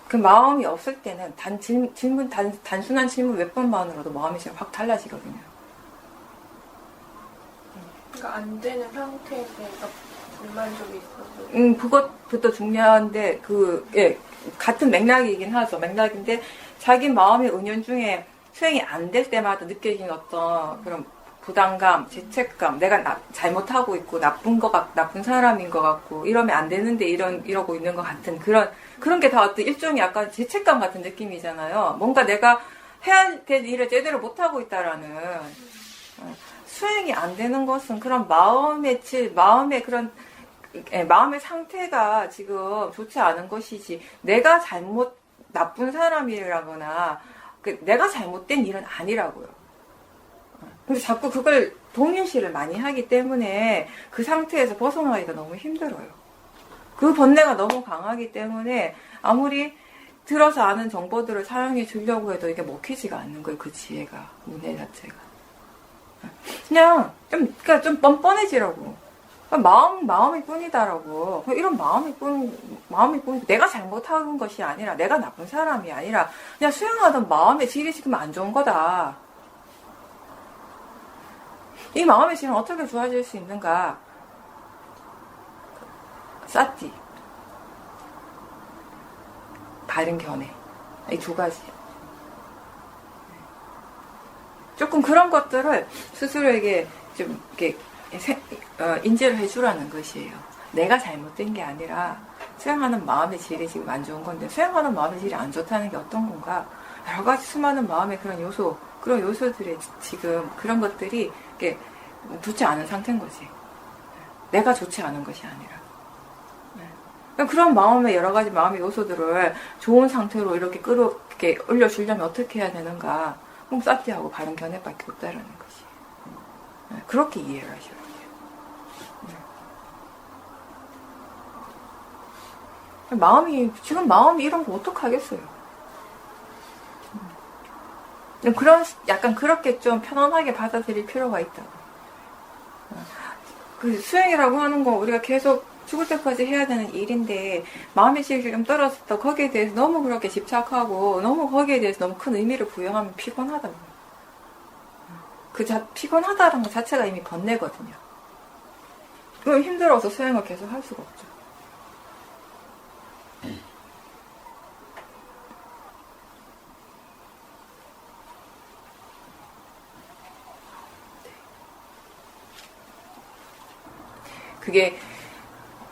그 마음이 없을 때는 단순한 질문 몇 번만으로도 마음이 지금 확 달라지거든요. 그러니까 안 되는 상태에 대해서 불만족이 있어서. 그것부터 중요한데, 같은 맥락이긴 하죠. 맥락인데, 자기 마음의 은연중에 수행이 안 될 때마다 느껴지는 어떤 그런 부담감, 죄책감, 내가 잘못하고 있고, 나쁜 사람인 것 같고, 이러면 안 되는데 이러고 있는 것 같은 그런 게 다 어떤 일종의 약간 죄책감 같은 느낌이잖아요. 뭔가 내가 해야 될 일을 제대로 못하고 있다라는. 수행이 안 되는 것은 그런 마음의 상태가 지금 좋지 않은 것이지, 내가 나쁜 사람이라거나, 내가 잘못된 일은 아니라고요. 근데 자꾸 그걸 동일시를 많이 하기 때문에 그 상태에서 벗어나기가 너무 힘들어요. 그 번뇌가 너무 강하기 때문에 아무리 들어서 아는 정보들을 사용해 주려고 해도 이게 먹히지가 않는 거예요. 그 지혜가, 문해 자체가. 그냥 좀 뻔뻔해지라고. 마음이 뿐이다라고. 이런 마음이 뿐, 내가 잘못한 것이 아니라, 내가 나쁜 사람이 아니라, 그냥 수행하던 마음의 질이 지금 안 좋은 거다. 이 마음의 질은 어떻게 좋아질 수 있는가? 사티, 바른 견해, 이 두 가지. 조금 그런 것들을 스스로에게 좀 이렇게 인지를 해주라는 것이에요. 내가 잘못된 게 아니라 수행하는 마음의 질이 지금 안 좋은 건데, 수행하는 마음의 질이 안 좋다는 게 어떤 건가? 여러 가지 수많은 마음의 그런 요소들의 지금 그런 것들이 이렇게 좋지 않은 상태인 거지. 내가 좋지 않은 것이 아니라. 그런 마음의 여러 가지 마음의 요소들을 좋은 상태로 이렇게 이렇게 올려주려면 어떻게 해야 되는가? 뽕싸티하고 바른 견해밖에 없다라는 것이. 그렇게 이해를 하셔야 돼요. 지금 마음이 이런 거 어떡하겠어요? 약간 그렇게 좀 편안하게 받아들일 필요가 있다. 그 수행이라고 하는 거 우리가 계속 죽을 때까지 해야 되는 일인데, 마음의 질이 좀 떨어졌다. 거기에 대해서 너무 그렇게 집착하고, 너무 거기에 대해서 너무 큰 의미를 부여하면 피곤하다고. 피곤하다는 것 자체가 이미 번뇌거든요. 그럼 힘들어서 수행을 계속 할 수가 없죠. 그게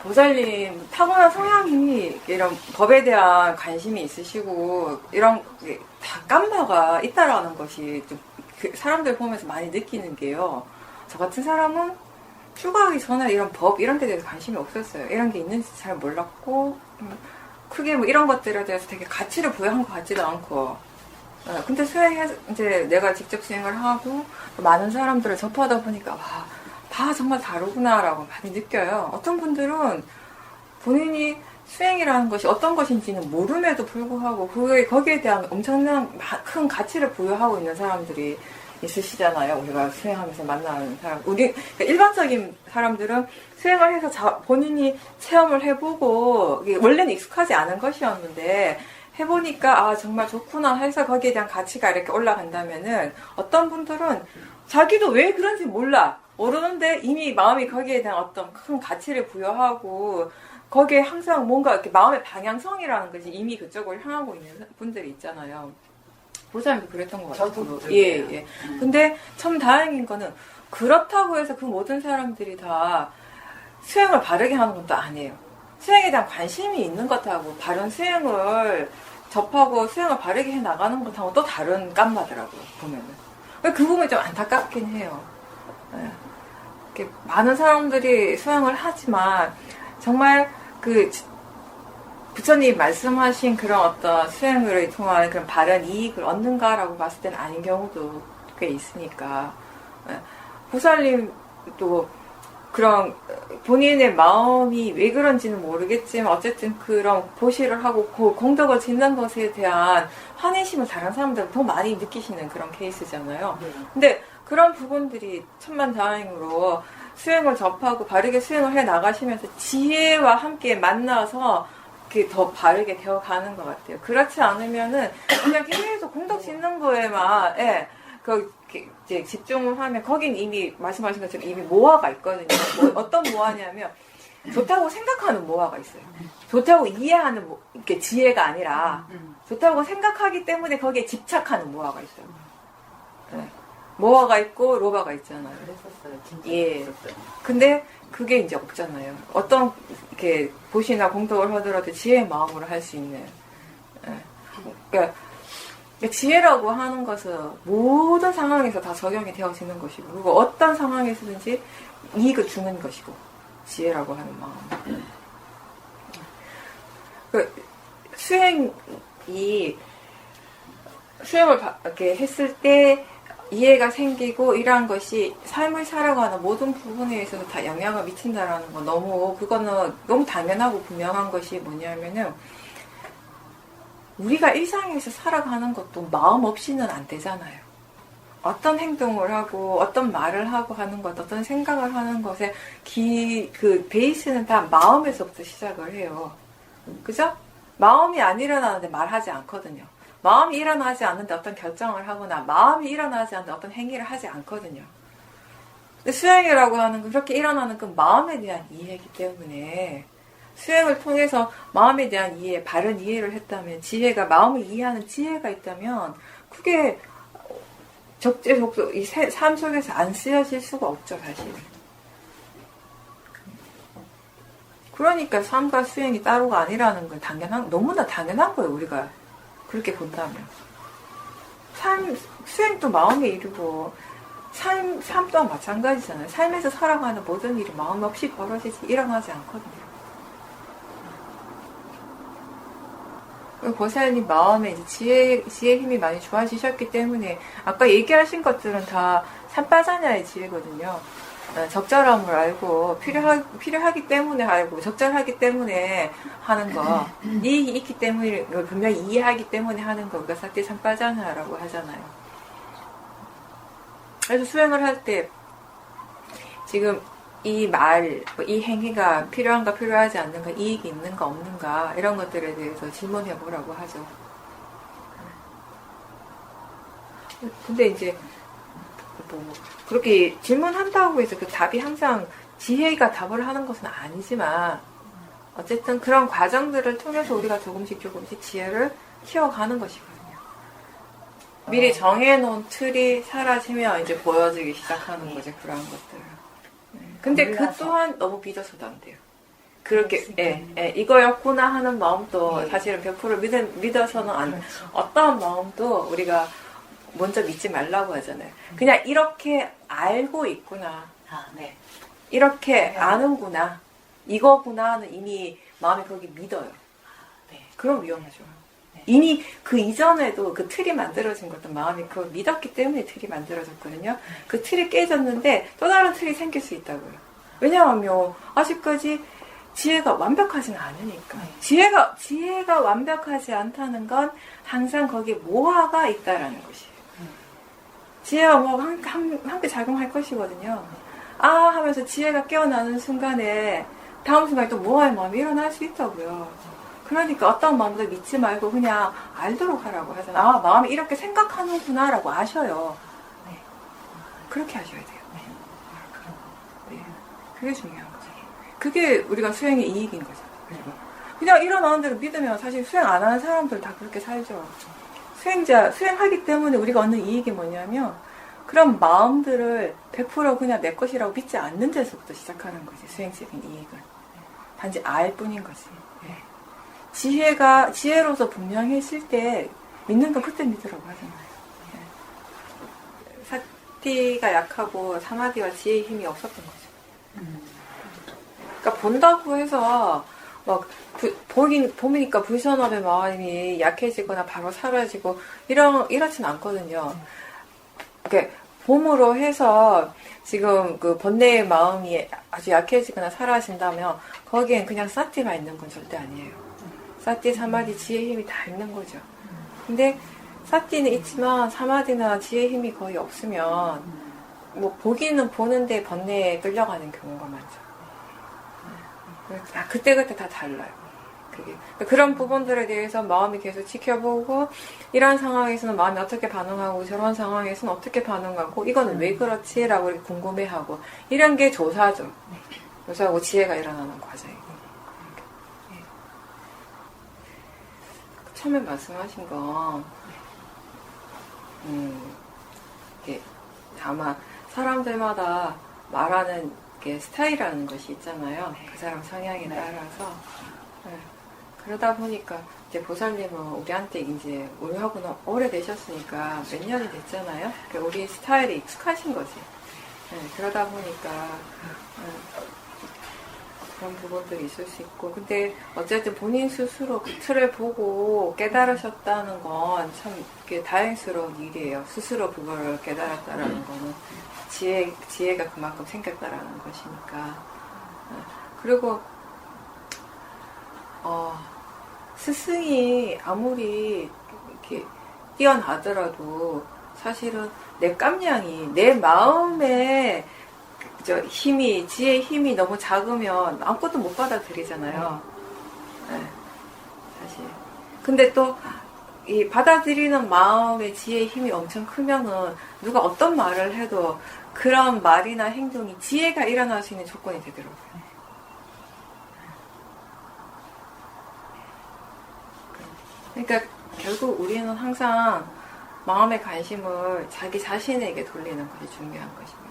보살님 타고난 성향이 이런 법에 대한 관심이 있으시고 이런 다 깜바가 있다라는 것이 좀 사람들 보면서 많이 느끼는 게요. 저 같은 사람은 출가하기 전에 이런 법 이런 데 대해서 관심이 없었어요. 이런 게 있는지 잘 몰랐고 크게 뭐 이런 것들에 대해서 되게 가치를 부여한 것 같지도 않고. 근데 이제 내가 직접 수행을 하고 많은 사람들을 접하다 보니까 와, 다 정말 다르구나라고 많이 느껴요. 어떤 분들은 본인이 수행이라는 것이 어떤 것인지는 모름에도 불구하고 거기에 대한 엄청난 큰 가치를 부여하고 있는 사람들이 있으시잖아요. 우리가 수행하면서 만나는 사람. 그러니까 일반적인 사람들은 수행을 해서 본인이 체험을 해보고 원래는 익숙하지 않은 것이었는데 해보니까 정말 좋구나 해서 거기에 대한 가치가 이렇게 올라간다면은 어떤 분들은 자기도 왜 그런지 모르는데 이미 마음이 거기에 대한 어떤 큰 가치를 부여하고 거기에 항상 뭔가 이렇게 마음의 방향성이라는 것이 이미 그쪽을 향하고 있는 분들이 있잖아요. 보살님도 그랬던 것 같아요. 저도 예. 근데 참 다행인 거는 그렇다고 해서 그 모든 사람들이 다 수행을 바르게 하는 것도 아니에요. 수행에 대한 관심이 있는 것하고 바른 수행을 접하고 수행을 바르게 해 나가는 것하고 또 다른 깜마더라고요. 보면은. 그 부분이 좀 안타깝긴 해요. 이렇게 많은 사람들이 수행을 하지만 정말 부처님 말씀하신 그런 어떤 수행을 통한 그런 바른 이익을 얻는가라고 봤을 때는 아닌 경우도 꽤 있으니까. 보살님도 그런 본인의 마음이 왜 그런지는 모르겠지만 어쨌든 그런 보시를 하고 공덕을 짓는 것에 대한 환희심을 다른 사람들은 더 많이 느끼시는 그런 케이스잖아요. 근데 그런 부분들이 천만다행으로 수행을 접하고 바르게 수행을 해 나가시면서 지혜와 함께 만나서 더 바르게 되어가는 것 같아요. 그렇지 않으면은 그냥 계속 공덕 짓는 거에만 이제 집중을 하면 거긴 이미 말씀하신 것처럼 이미 모화가 있거든요. 어떤 모화냐면 좋다고 생각하는 모화가 있어요. 좋다고 이해하는 이렇게 지혜가 아니라 좋다고 생각하기 때문에 거기에 집착하는 모화가 있어요. 네. 모화가 있고 로바가 있잖아요. 그랬었어요. 진짜. 예. 그랬었어요. 근데 그게 이제 없잖아요. 어떤 이렇게 보시나 공덕을 하더라도 지혜의 마음으로 할 수 있는. 그러니까 지혜라고 하는 것은 모든 상황에서 다 적용이 되어지는 것이고, 그리고 어떤 상황에서든지 이익을 주는 것이고, 지혜라고 하는 마음. 수행을 이렇게 했을 때 이해가 생기고 이러한 것이 삶을 살아가는 모든 부분에 있어서 다 영향을 미친다라는 거 그거는 너무 당연하고 분명한 것이 뭐냐면은 우리가 일상에서 살아가는 것도 마음 없이는 안 되잖아요. 어떤 행동을 하고 어떤 말을 하고 하는 것, 어떤 생각을 하는 것에 그 베이스는 다 마음에서부터 시작을 해요. 그죠? 마음이 안 일어나는데 말하지 않거든요. 마음이 일어나지 않는데 어떤 결정을 하거나 마음이 일어나지 않는데 어떤 행위를 하지 않거든요. 근데 수행이라고 하는 건 그렇게 일어나는 그 마음에 대한 이해이기 때문에 수행을 통해서 마음에 대한 이해, 바른 이해를 했다면 지혜가 마음을 이해하는 지혜가 있다면 그게 적재적소 이 삶 속에서 안 쓰여질 수가 없죠 사실. 그러니까 삶과 수행이 따로가 아니라는 건 너무나 당연한 거예요 우리가 그렇게 본다면. 수행도 마음의 일이고 삶 또한 마찬가지잖아요. 삶에서 살아가는 모든 일이 마음 없이 벌어지지 일어나지 않거든요. 보살님 마음에 이제 지혜 힘이 많이 좋아지셨기 때문에 아까 얘기하신 것들은 다 삼빠자냐의 지혜거든요. 적절함을 알고 필요하기 때문에 알고 적절하기 때문에 하는 거 이익이 있기 때문에 분명히 이해하기 때문에 하는 거 우리가 사티 삼빠자냐라고 하잖아요. 그래서 수행을 할 때 지금 이 행위가 필요한가 필요하지 않는가 이익이 있는가 없는가 이런 것들에 대해서 질문해 보라고 하죠. 근데 이제 그렇게 질문한다고 해서 그 답이 항상 지혜가 답을 하는 것은 아니지만 어쨌든 그런 과정들을 통해서 우리가 조금씩 지혜를 키워가는 것이거든요. 미리 정해놓은 틀이 사라지면 이제 보여지기 시작하는 거죠. 그런 것들을. 근데 그 또한 너무 믿어서도 안 돼요. 그렇게 이거였구나 하는 마음도 사실은 100% 믿어서는 안 돼요. 어떠한 마음도 우리가 먼저 믿지 말라고 하잖아요. 그냥 이렇게 알고 있구나. 이렇게 아는구나. 이거구나는 이미 마음이 거기 믿어요. 그럼 위험하죠. 이미 그 이전에도 그 틀이 만들어진 것도 마음이 그걸 믿었기 때문에 틀이 만들어졌거든요. 그 틀이 깨졌는데 또 다른 틀이 생길 수 있다고요. 왜냐하면 아직까지 지혜가 완벽하지는 않으니까. 지혜가 완벽하지 않다는 건 항상 거기에 모화가 있다라는 것이에요. 지혜가 뭐 함께 작용할 것이거든요. 하면서 지혜가 깨어나는 순간에 다음 순간에 또 모화의 마음이 일어날 수 있다고요. 그러니까 어떤 마음도 믿지 말고 그냥 알도록 하라고 하잖아요. 마음이 이렇게 생각하는구나 라고 아셔요. 그렇게 하셔야 돼요. 그게 중요한 거죠. 그게 우리가 수행의 이익인 거죠. 그냥 일어나는 대로 믿으면 사실 수행 안 하는 사람들 다 그렇게 살죠. 수행하기 때문에 우리가 얻는 이익이 뭐냐면 그런 마음들을 100% 그냥 내 것이라고 믿지 않는 데서부터 시작하는 거지. 수행적인 이익은. 단지 알 뿐인 거지. 지혜로서 분명해질 때 믿는 건 그때 믿으라고 하잖아요. 사티가 약하고 사마디와 지혜의 힘이 없었던 거죠. 그러니까 본다고 해서 막 보니까 불선업의 마음이 약해지거나 바로 사라지고 이렇진 않거든요. 그러니까 봄으로 해서 지금 그 번뇌의 마음이 아주 약해지거나 사라진다면 거기엔 그냥 사티가 있는 건 절대 아니에요. 사티, 사마디, 지혜의 힘이 다 있는 거죠. 근데 사티는 있지만 사마디나 지혜의 힘이 거의 없으면 뭐 보기는 보는데 번뇌에 끌려가는 경우가 많죠. 그때그때 다 달라요. 그런 부분들에 대해서 마음이 계속 지켜보고 이런 상황에서는 마음이 어떻게 반응하고 저런 상황에서는 어떻게 반응하고 이거는 왜 그렇지? 라고 이렇게 궁금해하고 이런 게 조사죠. 조사하고 지혜가 일어나는 과정이고. 처음에 말씀하신 건 이게 아마 사람들마다 말하는 게 스타일이라는 것이 있잖아요. 그 사람 성향에 따라서. 그러다 보니까 이제 보살님은 우리한테 이제 우리하고는 오래되셨으니까 몇 년이 됐잖아요. 그러니까 우리 스타일에 익숙하신 거지. 그러다 보니까 그런 부분들이 있을 수 있고, 근데 어쨌든 본인 스스로 그 틀을 보고 깨달으셨다는 건 참 다행스러운 일이에요. 스스로 그걸 깨달았다라는 거는 지혜가 그만큼 생겼다라는 것이니까. 그리고 스승이 아무리 이렇게 뛰어나더라도 사실은 내 깜냥이 내 마음에 지혜의 힘이 너무 작으면 아무것도 못 받아들이잖아요. 사실. 근데 또 이 받아들이는 마음의 지혜의 힘이 엄청 크면은 누가 어떤 말을 해도 그런 말이나 행동이 지혜가 일어날 수 있는 조건이 되더라고요. 그러니까 결국 우리는 항상 마음의 관심을 자기 자신에게 돌리는 것이 중요한 것입니다.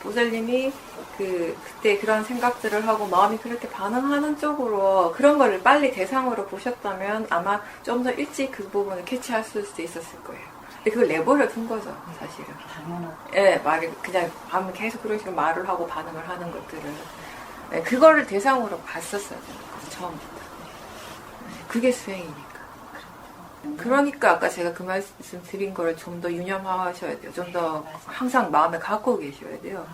보살님이 그때 그런 생각들을 하고 마음이 그렇게 반응하는 쪽으로 그런 거를 빨리 대상으로 보셨다면 아마 좀 더 일찍 그 부분을 캐치할 수도 있었을 거예요. 근데 그걸 내버려 둔 거죠, 사실은. 당연하죠. 예, 그냥 계속 그런 식으로 말을 하고 반응을 하는 것들을. 예, 그거를 대상으로 봤었어요, 처음부터. 그게 수행이니까. 그러니까 아까 제가 그 말씀 드린 거를 좀 더 유념하셔야 돼요. 좀 더 항상 마음에 갖고 계셔야 돼요.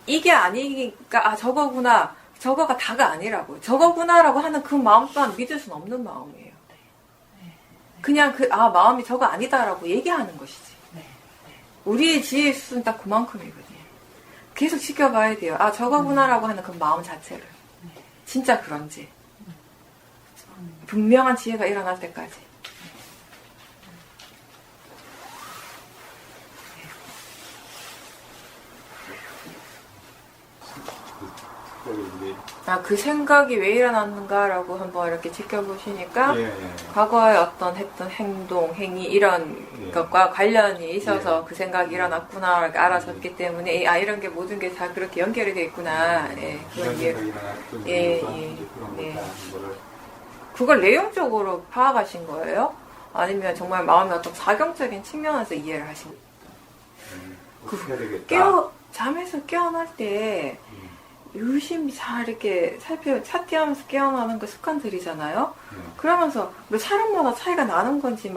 이게 아니니까, 저거구나. 저거가 다가 아니라고요. 저거구나라고 하는 그 마음 또한 믿을 수는 없는 마음이에요. 그냥 마음이 저거 아니다라고 얘기하는 것이지. 우리의 지혜의 수는 딱 그만큼이거든요. 계속 지켜봐야 돼요. 저거구나라고 하는 그 마음 자체를. 진짜 그런지. 분명한 지혜가 일어날 때까지. 그 생각이 왜 일어났는가라고 한번 이렇게 지켜보시니까 과거에 어떤 했던 행동, 행위 이런 것과 관련이 있어서 그 생각이 일어났구나 이렇게 알아섰기 때문에 이런 게 모든 게 다 그렇게 연결이 돼 있구나. 그런 그걸 내용적으로 파악하신 거예요? 아니면 정말 마음의 어떤 사경적인 측면에서 이해를 하신 거예요? 잠에서 깨어날 때 유심히 잘 이렇게 찾기하면서 깨어나는 그 습관들이잖아요. 그러면서 뭐 사람마다 차이가 나는 건지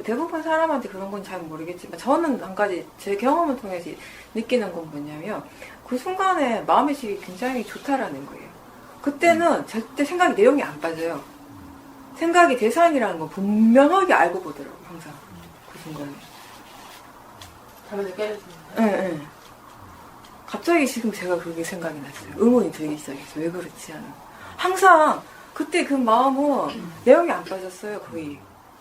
대부분 사람한테 그런 건 잘 모르겠지만 저는 한 가지 제 경험을 통해서 느끼는 건 뭐냐면 그 순간에 마음의 질이 굉장히 좋다라는 거예요. 그때는 절대 생각이 내용이 안 빠져요. 생각이 대상이라는 건 분명하게 알고 보더라고요. 항상 그 순간에. 잠에서 깨어있습니다. 네. 갑자기 지금 제가 그게 생각이 났어요. 의문이 들기 시작했어요. 왜 그렇지 않아. 항상 그때 그 마음은 내용이 안 빠졌어요. 거의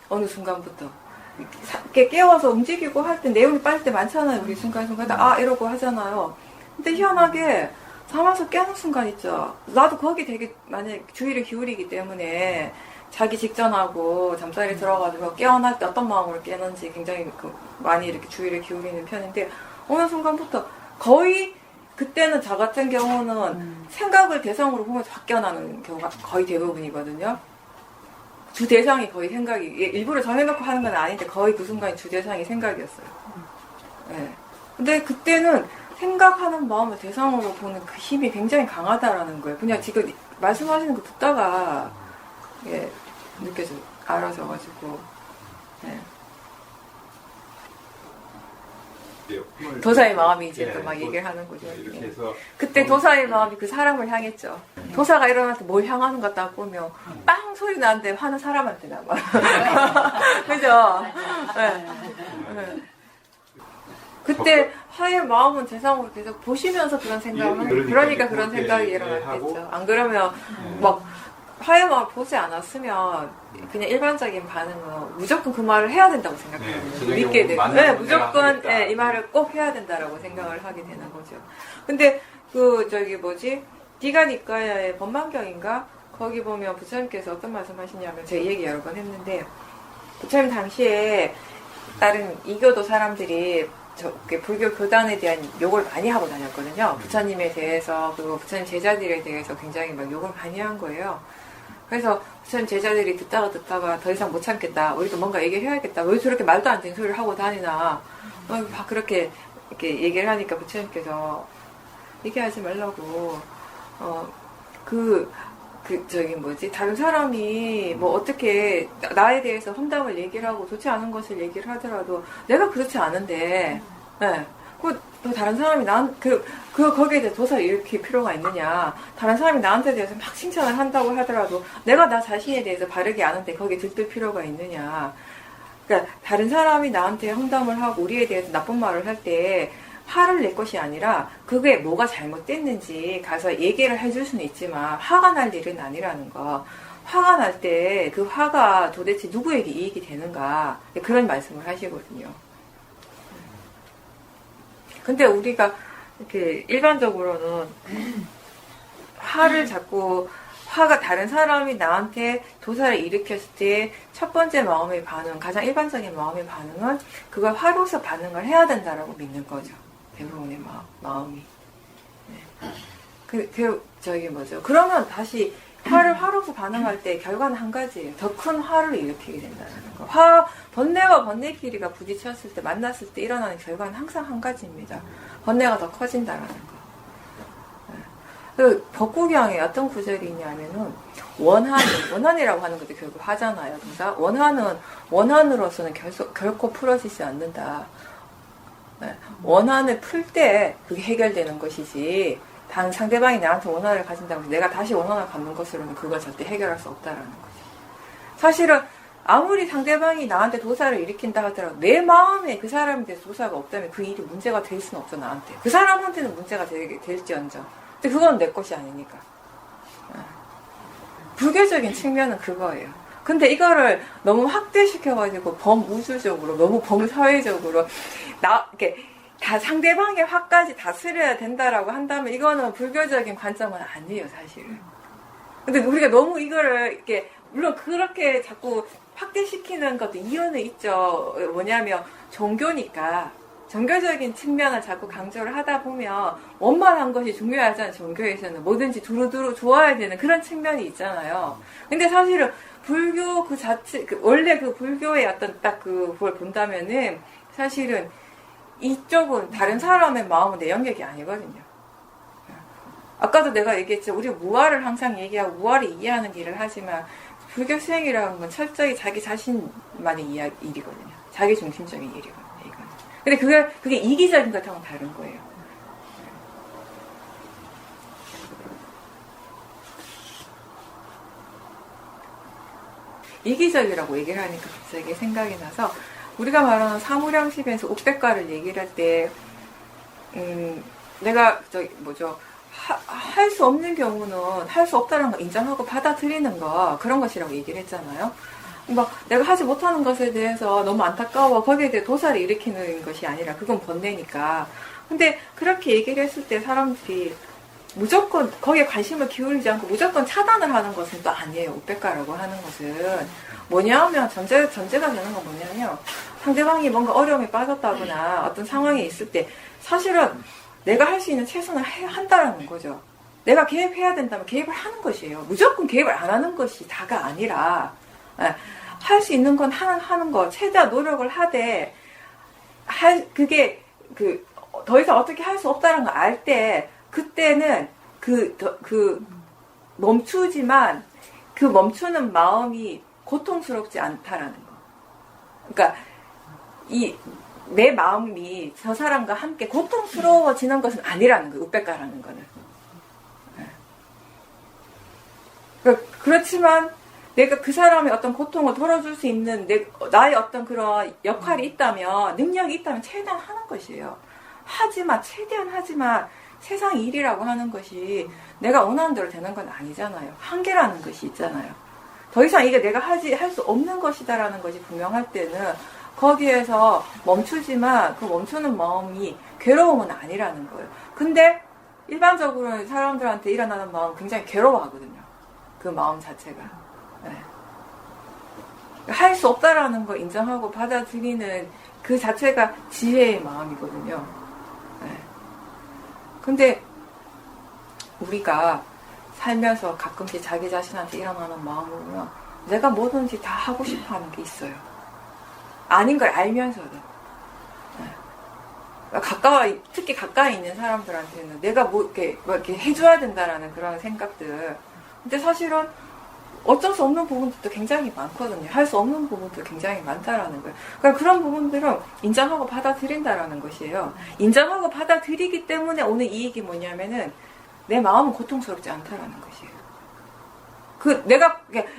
어느 순간부터 이렇게 깨워서 움직이고 할 때 내용이 빠질 때 많잖아요. 우리 순간순간 이러고 하잖아요. 근데 희한하게 잠에서 깨는 순간 있죠. 나도 거기 되게 만약에 주의를 기울이기 때문에 자기 직전하고 잠자리 들어가지고 깨어날 때 어떤 마음으로 깨는지 굉장히 많이 이렇게 주의를 기울이는 편인데 어느 순간부터 거의 그때는 저 같은 경우는 생각을 대상으로 보면서 확 깨어나는 경우가 거의 대부분이거든요. 주 대상이 거의 생각이 일부러 정해놓고 하는 건 아닌데 거의 그 순간이 주 대상이 생각이었어요. 네. 근데 그때는 생각하는 마음을 대상으로 보는 그 힘이 굉장히 강하다라는 거예요. 그냥 지금 말씀하시는 거 듣다가 알아져가지고. 네. 도사의 마음이 이제 또 막 얘기를 하는 거죠. 이렇게 해서 그때 도사의 마음이 그 사람을 향했죠. 도사가 일어날 때 뭘 향하는 것 딱 보면 빵 소리 나는데 화는 사람한테 나와. 그죠? 네. 그때 화의 마음은 대상으로 계속 보시면서 그런 생각을 하는 그러니까 그런 생각이 일어났겠죠. 안 그러면 막 화의 마음을 보지 않았으면 그냥 일반적인 반응은 무조건 그 말을 해야 된다고 생각하거든요. 믿게 되고. 무조건 이 말을 꼭 해야 된다라고 생각을 하게 되는 거죠. 근데 디가니까야의 법만경인가? 거기 보면 부처님께서 어떤 말씀 하시냐면 제가 얘기 여러 번 했는데 부처님 당시에 다른 이교도 사람들이 불교 교단에 대한 욕을 많이 하고 다녔거든요. 부처님에 대해서 그리고 부처님 제자들에 대해서 굉장히 막 욕을 많이 한 거예요. 그래서 부처님 제자들이 듣다가 더 이상 못 참겠다. 우리도 뭔가 얘기해야겠다. 왜 저렇게 말도 안 되는 소리를 하고 다니나. 막 그렇게 이렇게 얘기를 하니까 부처님께서 얘기하지 말라고. 다른 사람이 뭐 어떻게 나에 대해서 험담을 얘기를 하고 좋지 않은 것을 얘기를 하더라도 내가 그렇지 않은데, 또 다른 사람이 거기에 대해서 도사를 일으킬 필요가 있느냐. 다른 사람이 나한테 대해서 막 칭찬을 한다고 하더라도 내가 나 자신에 대해서 바르게 아는데 거기에 들뜰 필요가 있느냐. 그러니까 다른 사람이 나한테 험담을 하고 우리에 대해서 나쁜 말을 할 때 화를 낼 것이 아니라 그게 뭐가 잘못됐는지 가서 얘기를 해줄 수는 있지만 화가 날 일은 아니라는 거. 화가 날 때 그 화가 도대체 누구에게 이익이 되는가. 그런 말씀을 하시거든요. 근데 우리가 이렇게 일반적으로는 화가 다른 사람이 나한테 도사를 일으켰을 때 첫 번째 마음의 반응, 가장 일반적인 마음의 반응은 그걸 화로서 반응을 해야 된다라고 믿는 거죠. 대부분의 마음이. 네. 그러면 다시 화를 화로서 반응할 때 결과는 한 가지예요. 더 큰 화를 일으키게 된다는 거. 번뇌와 번뇌끼리가 부딪혔을 때, 만났을 때 일어나는 결과는 항상 한 가지입니다. 번뇌가 더 커진다라는 거. 그 법국경에 어떤 구절이 있냐면은 원한이라고 하는 것도 결국 화잖아요. 그러니까 원한으로서는 결코 풀어지지 않는다. 원한을 풀 때 그게 해결되는 것이지, 단 상대방이 나한테 원한을 가진다고 해서 내가 다시 원한을 갖는 것으로는 그걸 절대 해결할 수 없다라는 거죠. 사실은 아무리 상대방이 나한테 도사를 일으킨다 하더라도 내 마음에 그 사람에 대해서 도사가 없다면 그 일이 문제가 될 수는 없죠, 나한테. 그 사람한테는 문제가 될지언정. 근데 그건 내 것이 아니니까. 불교적인 측면은 그거예요. 근데 이거를 너무 확대시켜가지고 범우주적으로, 너무 범사회적으로, 이렇게 다 상대방의 화까지 다스려야 된다라고 한다면 이거는 불교적인 관점은 아니에요, 사실은. 근데 우리가 너무 이거를 이렇게, 물론 그렇게 자꾸 확대시키는 것도 이유는 있죠. 뭐냐면 종교니까. 종교적인 측면을 자꾸 강조를 하다 보면 원만한 것이 중요하잖아요. 종교에서는 뭐든지 두루두루 좋아야 되는 그런 측면이 있잖아요. 근데 사실은 불교 그 자체, 원래 그 불교의 어떤 딱 그걸 본다면은 사실은 이쪽은 다른 사람의 마음은 내 영역이 아니거든요. 아까도 내가 얘기했죠. 우리가 무아를 항상 얘기하고 무아를 이해하는 일을 하지만 불교 수행이라는 건 철저히 자기 자신만의 일이거든요. 자기 중심적인 일이거든요. 근데 그게 이기적인 것하고는 다른 거예요. 이기적이라고 얘기를 하니까 갑자기 생각이 나서, 우리가 말하는 사무량심에서 옥백과를 얘기를 할 때, 내가 할 수 없는 경우는 할 수 없다는 거 인정하고 받아들이는 거, 그런 것이라고 얘기를 했잖아요. 내가 하지 못하는 것에 대해서 너무 안타까워, 거기에 대해 도사를 일으키는 것이 아니라 그건 번뇌니까. 근데 그렇게 얘기를 했을 때 사람들이 무조건 거기에 관심을 기울이지 않고 무조건 차단을 하는 것은 또 아니에요. 우백가라고 하는 것은 뭐냐면 전제가 되는 건 뭐냐면, 상대방이 뭔가 어려움에 빠졌다거나 어떤 상황에 있을 때 사실은 내가 할 수 있는 최선을 한다라는 거죠. 내가 개입해야 된다면 개입을 하는 것이에요. 무조건 개입을 안 하는 것이 다가 아니라, 할 수 있는 건 하는 거, 최대한 노력을 하되, 그게, 더 이상 어떻게 할 수 없다는 걸 알 때, 그때는 멈추지만, 그 멈추는 마음이 고통스럽지 않다라는 거. 그러니까, 내 마음이 저 사람과 함께 고통스러워지는 것은 아니라는 거예요. 우백가라는 거는. 그렇지만, 내가 그 사람의 어떤 고통을 덜어줄 수 있는 나의 어떤 그런 역할이 있다면, 능력이 있다면 최대한 하는 것이에요. 최대한 하지만 세상 일이라고 하는 것이 내가 원하는 대로 되는 건 아니잖아요. 한계라는 것이 있잖아요. 더 이상 이게 내가 할 수 없는 것이다라는 것이 분명할 때는 거기에서 멈추지만 그 멈추는 마음이 괴로움은 아니라는 거예요. 근데 일반적으로 사람들한테 일어나는 마음은 굉장히 괴로워하거든요. 그 마음 자체가. 할 수 없다라는 걸 인정하고 받아들이는 그 자체가 지혜의 마음이거든요. 근데 우리가 살면서 가끔씩 자기 자신한테 일어나는 마음을 보면 내가 뭐든지 다 하고 싶어 하는 게 있어요. 아닌 걸 알면서도. 특히 가까이 있는 사람들한테는 내가 이렇게 해줘야 된다라는 그런 생각들. 근데 사실은 어쩔 수 없는 부분들도 굉장히 많거든요. 할 수 없는 부분도 굉장히 많다라는 거예요. 그러니까 그런 부분들은 인정하고 받아들인다라는 것이에요. 인정하고 받아들이기 때문에 오는 이익이 뭐냐면은 내 마음은 고통스럽지 않다라는 것이에요.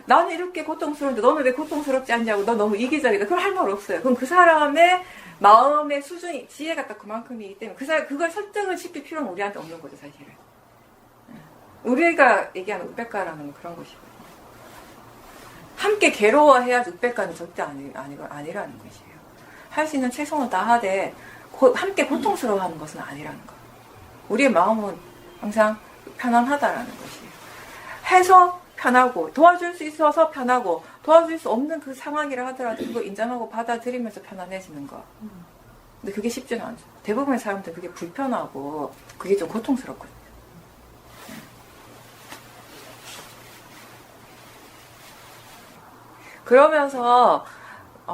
나는 이렇게 고통스러운데 너는 왜 고통스럽지 않냐고, 너 너무 이기적이다. 그럼 할 말 없어요. 그럼 그 사람의 마음의 수준이, 지혜가 딱 그만큼이기 때문에 그걸 설득을 시킬 필요는 우리한테 없는 거죠, 사실은. 우리가 얘기하는 우백가라는 건 그런 것이거든요. 함께 괴로워해야지 우백가는 절대 아니라는 것이에요. 할 수 있는 최선을 다하되 함께 고통스러워하는 것은 아니라는 거. 우리의 마음은 항상 편안하다라는 것이에요. 해서 편하고 도와줄 수 있어서 편하고 도와줄 수 없는 그 상황이라 하더라도 그거 인정하고 받아들이면서 편안해지는 거. 근데 그게 쉽지는 않죠. 대부분의 사람들 그게 불편하고 그게 좀 고통스럽거든요. 그러면서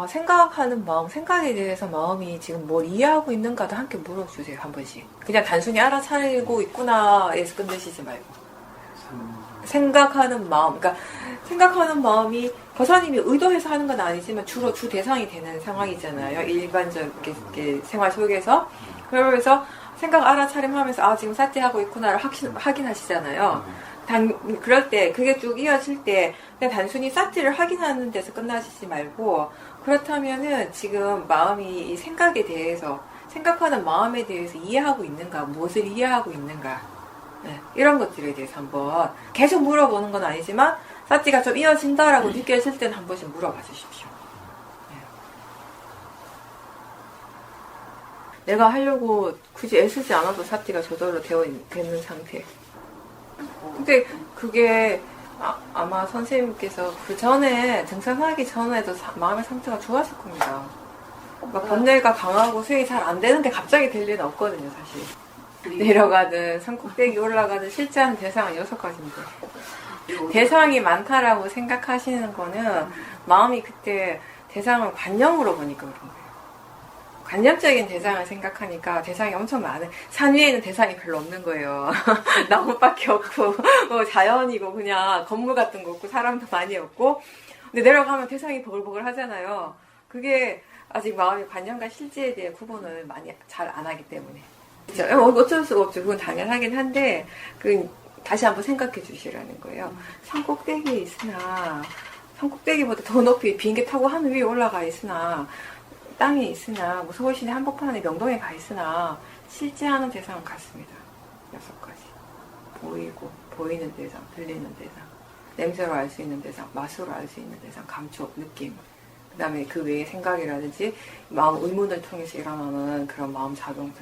생각하는 마음, 생각에 대해서 마음이 지금 뭘 이해하고 있는가도 함께 물어주세요. 한 번씩. 그냥 단순히 알아차리고 있구나에서 끝내시지 말고. 생각하는 마음, 그러니까 생각하는 마음이 거사님이 의도해서 하는 건 아니지만 주로 주 대상이 되는 상황이잖아요. 일반적 생활 속에서. 그러면서 생각 알아차림하면서 지금 사티하고 있구나를 확인하시잖아요. 그럴 때 그게 쭉 이어질 때 그냥 단순히 사티를 확인하는 데서 끝나시지 말고, 그렇다면은 지금 마음이 이 생각에 대해서, 생각하는 마음에 대해서 이해하고 있는가, 무엇을 이해하고 있는가, 네, 이런 것들에 대해서 한번 계속 물어보는 건 아니지만 사티가 좀 이어진다라고 느껴질 때는 한 번씩 물어봐 주십시오. 네. 내가 하려고 굳이 애쓰지 않아도 사티가 저절로 되는 상태. 근데 그게 아마 선생님께서 그 전에 등산하기 전에도 마음의 상태가 좋았을 겁니다. 막 번뇌가 강하고 수행이 잘 안 되는데 갑자기 될 일은 없거든요, 사실. 내려가든 산꼭대기 올라가든 실제하는 대상은 6가지인데 대상이 많다라고 생각하시는 거는 마음이 그때 대상을 관념으로 보니까 그런 거예요. 관념적인 대상을 생각하니까 대상이 엄청 많은, 산 위에는 대상이 별로 없는 거예요. 나무밖에 없고 뭐 자연이고 그냥 건물 같은 거 없고 사람도 많이 없고. 근데 내려가면 대상이 보글보글 하잖아요. 그게 아직 마음의 관념과 실제에 대해 구분을 많이 잘 안 하기 때문에. 어쩔 수가 없죠. 그건 당연하긴 한데 다시 한번 생각해 주시라는 거예요. 산 꼭대기에 있으나, 산 꼭대기보다 더 높이 비행기 타고 하늘 위에 올라가 있으나, 땅에 있으나, 뭐 서울시내 한복판에 명동에 가 있으나 실제하는 대상은 같습니다. 6가지. 보이고, 보이는 대상, 들리는 대상, 냄새로 알 수 있는 대상, 맛으로 알 수 있는 대상, 감촉, 느낌, 그 다음에 그 외의 생각이라든지 마음 의문을 통해서 일어나는 그런 마음 작용들.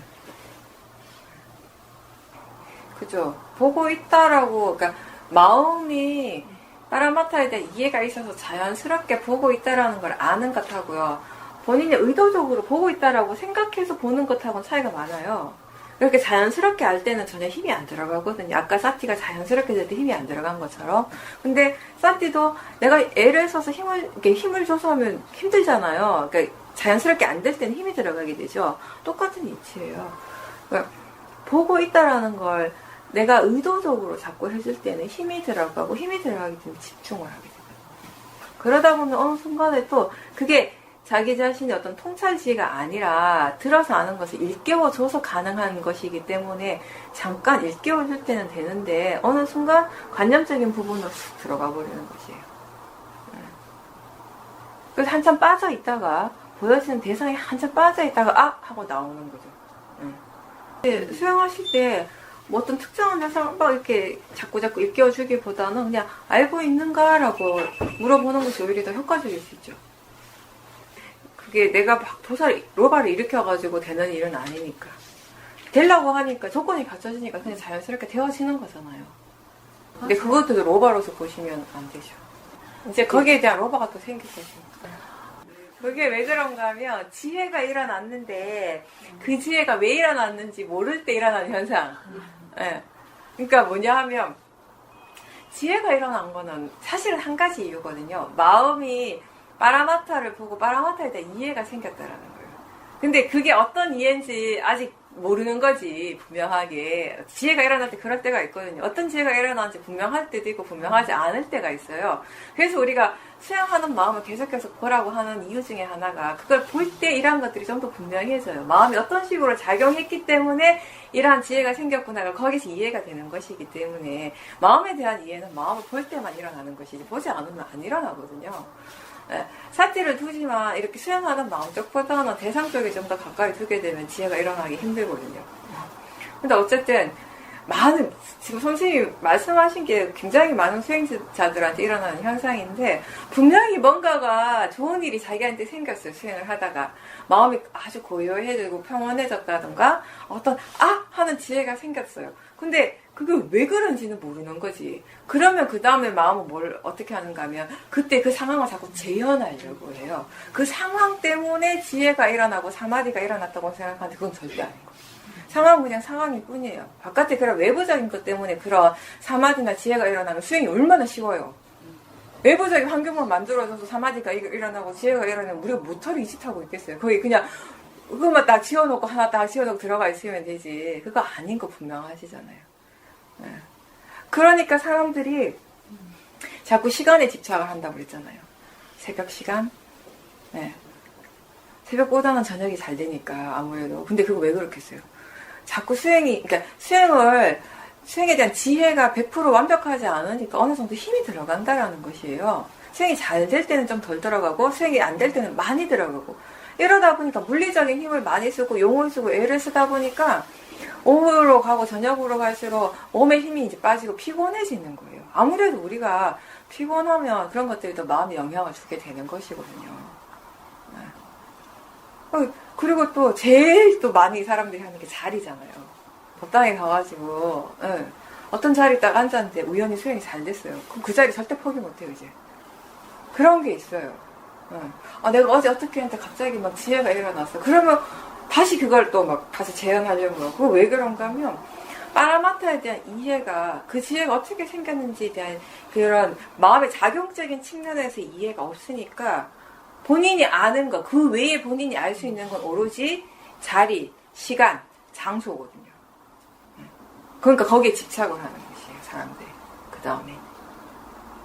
그죠? 보고 있다라고, 그러니까 마음이 파라마타에 대한 이해가 있어서 자연스럽게 보고 있다라는 걸 아는 것하고요, 본인이 의도적으로 보고 있다라고 생각해서 보는 것하고는 차이가 많아요. 그렇게 자연스럽게 알 때는 전혀 힘이 안 들어가거든요. 아까 사티가 자연스럽게 될 때 힘이 안 들어간 것처럼. 근데 사티도 내가 애를 써서 힘을 줘서 하면 힘들잖아요. 그러니까 자연스럽게 안 될 때는 힘이 들어가게 되죠. 똑같은 이치예요. 그러니까 보고 있다라는 걸 내가 의도적으로 자꾸 해줄 때는 힘이 들어가고, 힘이 들어가기 때문에 집중을 하게 되거든요. 그러다 보면 어느 순간에 또 그게 자기 자신의 어떤 통찰지가 아니라 들어서 아는 것을 일깨워줘서 가능한 것이기 때문에 잠깐 일깨워줄 때는 되는데 어느 순간 관념적인 부분으로 쑥 들어가 버리는 것이에요. 그래서 한참 빠져 있다가 보여지는 대상이 한참 빠져 있다가 하고 나오는 거죠. 수영하실 때 뭐 어떤 특정한 대상을 막 이렇게 자꾸 일깨워주기보다는 그냥 알고 있는가라고 물어보는 것이 오히려 더 효과적일 수 있죠. 그게 내가 막 로바를 일으켜가지고 되는 일은 아니니까. 되려고 하니까 조건이 갖춰지니까 그냥 자연스럽게 되어지는 거잖아요. 근데 그것도 로바로서 보시면 안 되죠. 이제 거기에 대한 로바가 또 생길 것이니까. 그게 왜 그런가 하면 지혜가 일어났는데 그 지혜가 왜 일어났는지 모를 때 일어나는 현상. 네. 그러니까 뭐냐 하면 지혜가 일어난 거는 사실은 한 가지 이유거든요. 마음이 파라마타를 보고 파라마타에 대한 이해가 생겼다라는 거예요. 근데 그게 어떤 이해인지 아직 모르는 거지, 분명하게. 지혜가 일어날 때 그럴 때가 있거든요. 어떤 지혜가 일어나는지 분명할 때도 있고 분명하지 않을 때가 있어요. 그래서 우리가 수양하는 마음을 계속해서 보라고 하는 이유 중에 하나가 그걸 볼 때 이러한 것들이 좀 더 분명해져요. 마음이 어떤 식으로 작용했기 때문에 이러한 지혜가 생겼구나가 거기서 이해가 되는 것이기 때문에 마음에 대한 이해는 마음을 볼 때만 일어나는 것이지 보지 않으면 안 일어나거든요. 네, 사티를 두지만 이렇게 수행하는 마음 쪽보다는 대상 쪽에 좀 더 가까이 두게 되면 지혜가 일어나기 힘들거든요. 근데 어쨌든 많은, 지금 선생님이 말씀하신 게 굉장히 많은 수행자들한테 일어나는 현상인데, 분명히 뭔가가 좋은 일이 자기한테 생겼어요, 수행을 하다가. 마음이 아주 고요해지고 평온해졌다던가, 어떤, 하는 지혜가 생겼어요. 근데 그게 왜 그런지는 모르는 거지. 그러면 그 다음에 마음은 뭘 어떻게 하는가 하면, 그때 그 상황을 자꾸 재현하려고 해요. 그 상황 때문에 지혜가 일어나고 사마디가 일어났다고 생각하는데 그건 절대 아니고. 상황은 그냥 상황일 뿐이에요. 바깥에 그런 외부적인 것 때문에 그런 사마디나 지혜가 일어나면 수행이 얼마나 쉬워요. 외부적인 환경만 만들어줘서 사마디가 일어나고 지혜가 일어나면 우리가 모터를 이짓하고 있겠어요. 거의 그냥 그것만 딱 지어놓고 하나 딱 지어놓고 들어가 있으면 되지. 그거 아닌 거 분명하시잖아요. 네. 그러니까 사람들이 자꾸 시간에 집착을 한다고 그랬잖아요. 새벽 시간? 네. 새벽보다는 저녁이 잘 되니까 아무래도. 근데 그거 왜 그렇겠어요? 자꾸 그러니까 수행에 대한 지혜가 100% 완벽하지 않으니까 어느 정도 힘이 들어간다라는 것이에요. 수행이 잘 될 때는 좀 덜 들어가고, 수행이 안 될 때는 많이 들어가고. 이러다 보니까 물리적인 힘을 많이 쓰고, 용을 쓰고, 애를 쓰다 보니까, 오후로 가고 저녁으로 갈수록 몸에 힘이 이제 빠지고 피곤해지는 거예요. 아무래도 우리가 피곤하면 그런 것들이 더 마음에 영향을 주게 되는 것이거든요. 그리고 또 제일 또 많이 사람들이 하는 게 자리잖아요. 법당에 가가지고 어떤 자리 딱 앉았는데 우연히 수행이 잘 됐어요. 그럼 그 자리 절대 포기 못해요 이제. 그런 게 있어요. 내가 어제 어떻게 했는데 갑자기 막 지혜가 일어났어. 그러면 다시 그걸 또 막 다시 재현하려고 해요. 그거 왜 그런가 하면 파라마타에 대한 이해가, 그 지혜가 어떻게 생겼는지에 대한 그런 마음의 작용적인 측면에서 이해가 없으니까 본인이 아는 거, 그 외에 본인이 알 수 있는 건 오로지 자리, 시간, 장소거든요. 그러니까 거기에 집착을 하는 것이에요, 사람들이. 그 다음에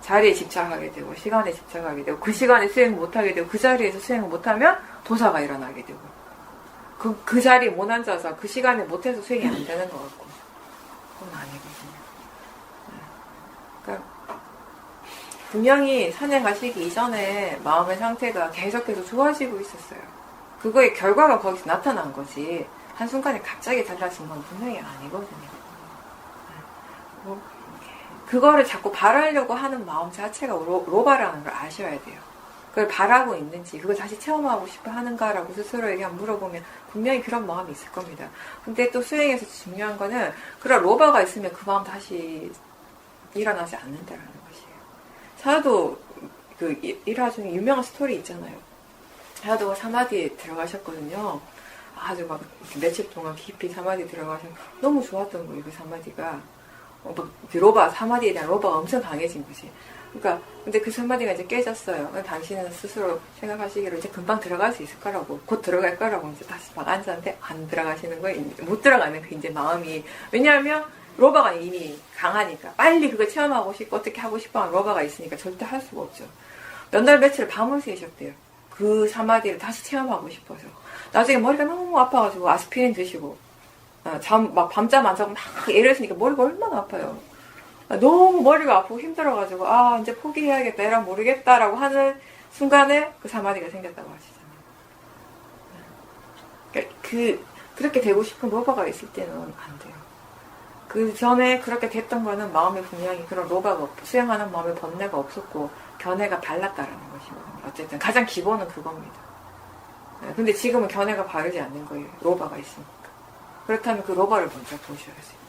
자리에 집착하게 되고, 시간에 집착하게 되고, 그 시간에 수행 못하게 되고, 그 자리에서 수행을 못하면 도사가 일어나게 되고, 그 자리에 못 앉아서 그 시간에 못해서 수행이 안 되는 것 같고, 그건 아니거든요. 그러니까 분명히 산에 가시기 이전에 마음의 상태가 계속해서 좋아지고 있었어요. 그거의 결과가 거기서 나타난 거지, 한순간에 갑자기 달라진 건 분명히 아니거든요. 그거를 자꾸 바라려고 하는 마음 자체가 로바라는 걸 아셔야 돼요. 그걸 바라고 있는지, 그걸 다시 체험하고 싶어 하는가라고 스스로에게 한번 물어보면 분명히 그런 마음이 있을 겁니다. 근데 또 수행에서 중요한 거는 그런 로바가 있으면 그 마음 다시 일어나지 않는다라는 것이에요. 사도 그 일화 중에 유명한 스토리 있잖아요. 사도가 사마디에 들어가셨거든요. 아주 막 며칠 동안 깊이 사마디 들어가서 너무 좋았던 거예요, 그 사마디가. 로바, 사마디에 대한 로바가 엄청 강해진 거지. 그러니까, 근데 그 사마디가 이제 깨졌어요. 당신은 스스로 생각하시기로 이제 금방 들어갈 수 있을 거라고, 곧 들어갈 거라고 이제 다시 막 앉았는데 안 들어가시는 거예요. 못 들어가는 그 이제 마음이. 왜냐하면 로바가 이미 강하니까. 빨리 그걸 체험하고 싶고 어떻게 하고 싶어 하는 로바가 있으니까 절대 할 수가 없죠. 몇 날 며칠 밤을 새셨대요. 그 사마디를 다시 체험하고 싶어서. 나중에 머리가 너무 아파가지고 아스피린 드시고, 막 밤잠 안 자고 막 애를 쓰니까 머리가 얼마나 아파요. 너무 머리가 아프고 힘들어가지고, 이제 포기해야겠다, 이랑 모르겠다라고 하는 순간에 그 사마디가 생겼다고 하시잖아요. 그러니까 그렇게 되고 싶은 로바가 있을 때는 안 돼요. 그 전에 그렇게 됐던 거는 마음에 분명히 그런 로바가 없고, 수행하는 마음에 번뇌가 없었고, 견해가 달랐다라는 것이거든요. 어쨌든 가장 기본은 그겁니다. 근데 지금은 견해가 바르지 않는 거예요. 로바가 있으니까. 그렇다면 그 로바를 먼저 보셔야지.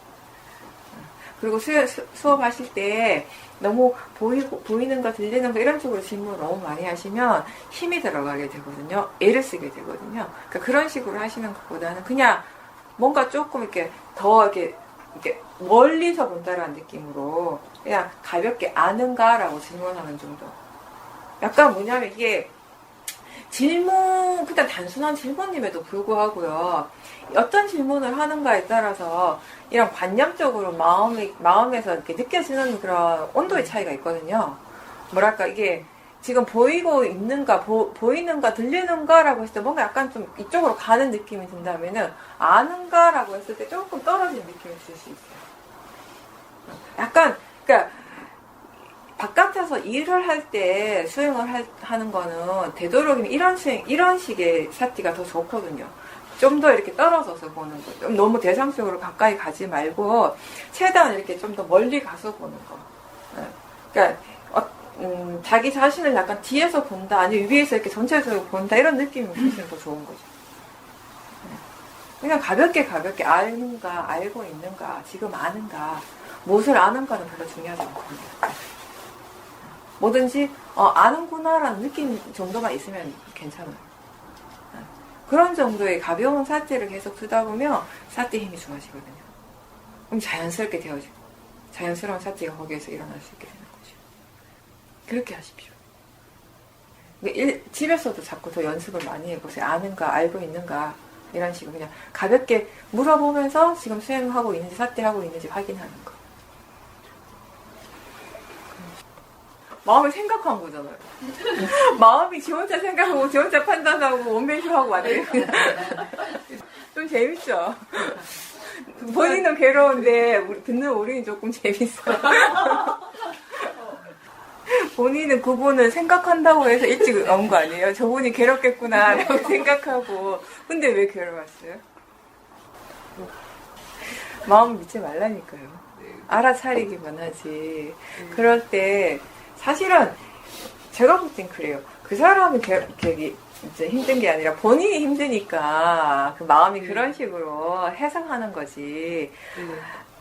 그리고 수업하실 때 너무 보이는 거, 들리는 거 이런 쪽으로 질문을 너무 많이 하시면 힘이 들어가게 되거든요. 애를 쓰게 되거든요. 그러니까 그런 식으로 하시는 것보다는 그냥 뭔가 조금 이렇게 더 이렇게 멀리서 본다라는 느낌으로 그냥 가볍게 아는가라고 질문하는 정도. 약간 뭐냐면 이게 그냥 단순한 질문임에도 불구하고요. 어떤 질문을 하는가에 따라서 이런 관념적으로 마음에서 이렇게 느껴지는 그런 온도의 차이가 있거든요. 뭐랄까, 이게 지금 보이고 있는가, 보이는가, 들리는가라고 했을 때 뭔가 약간 좀 이쪽으로 가는 느낌이 든다면은 아는가라고 했을 때 조금 떨어지는 느낌이 들 수 있어요. 약간, 그러니까, 바깥에서 일을 할 때 수행을 하는 거는 되도록이면 이런 식의 사티가 더 좋거든요. 좀 더 이렇게 떨어져서 보는 거. 좀 너무 대상 속으로 가까이 가지 말고 최대한 이렇게 좀 더 멀리 가서 보는 거. 그러니까 자기 자신을 약간 뒤에서 본다, 아니면 위에서 이렇게 전체적으로 본다 이런 느낌이 훨씬 더 좋은 거죠. 그냥 가볍게 아는가, 알고 있는가, 지금 아는가, 무엇을 아는가는 별로 중요하지 않거든요. 뭐든지 아는구나라는 느낌 정도만 있으면 괜찮아요. 그런 정도의 가벼운 사태를 계속 쓰다 보면 사태 힘이 좋아지거든요. 그럼 자연스럽게 되어지고 자연스러운 사태가 거기에서 일어날 수 있게 되는 거죠. 그렇게 하십시오. 집에서도 자꾸 더 연습을 많이 해보세요. 아는가, 알고 있는가 이런 식으로 그냥 가볍게 물어보면서 지금 수행하고 있는지 사태하고 있는지 확인하는 거. 마음을 생각한 거잖아요. 마음이 지 혼자 생각하고 지 혼자 판단하고 원맨쇼하고 왔대요. 좀 재밌죠? 본인은 괴로운데 듣는 우리는 조금 재밌어. 본인은 그분을 생각한다고 해서 일찍 온 거 아니에요? 저분이 괴롭겠구나 라고 생각하고. 근데 왜 괴로웠어요? 마음을 믿지 말라니까요. 알아차리기만 하지. 그럴 때 사실은 제가 볼 땐 그래요. 그 사람이 이제 힘든 게 아니라 본인이 힘드니까 그 마음이 그런 식으로 해석하는 거지.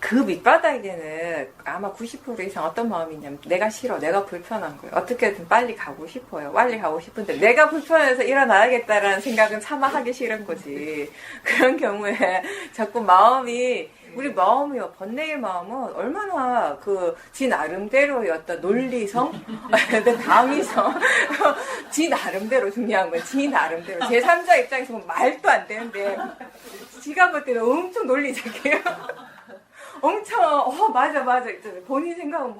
그 밑바닥에는 아마 90% 이상 어떤 마음이 있냐면 내가 싫어, 내가 불편한 거예요. 어떻게든 빨리 가고 싶어요. 빨리 가고 싶은데 내가 불편해서 일어나야겠다라는 생각은 차마 하기 싫은 거지. 그런 경우에 자꾸 마음이 우리 마음이요, 번뇌의 마음은 얼마나 지 나름대로의 어떤 논리성, 당위성, 지 나름대로 중요한 거예요. 지 나름대로. 제3자 입장에서 보면 말도 안 되는데, 지가 볼 때는 엄청 논리적이에요. 엄청, 맞아. 본인 생각은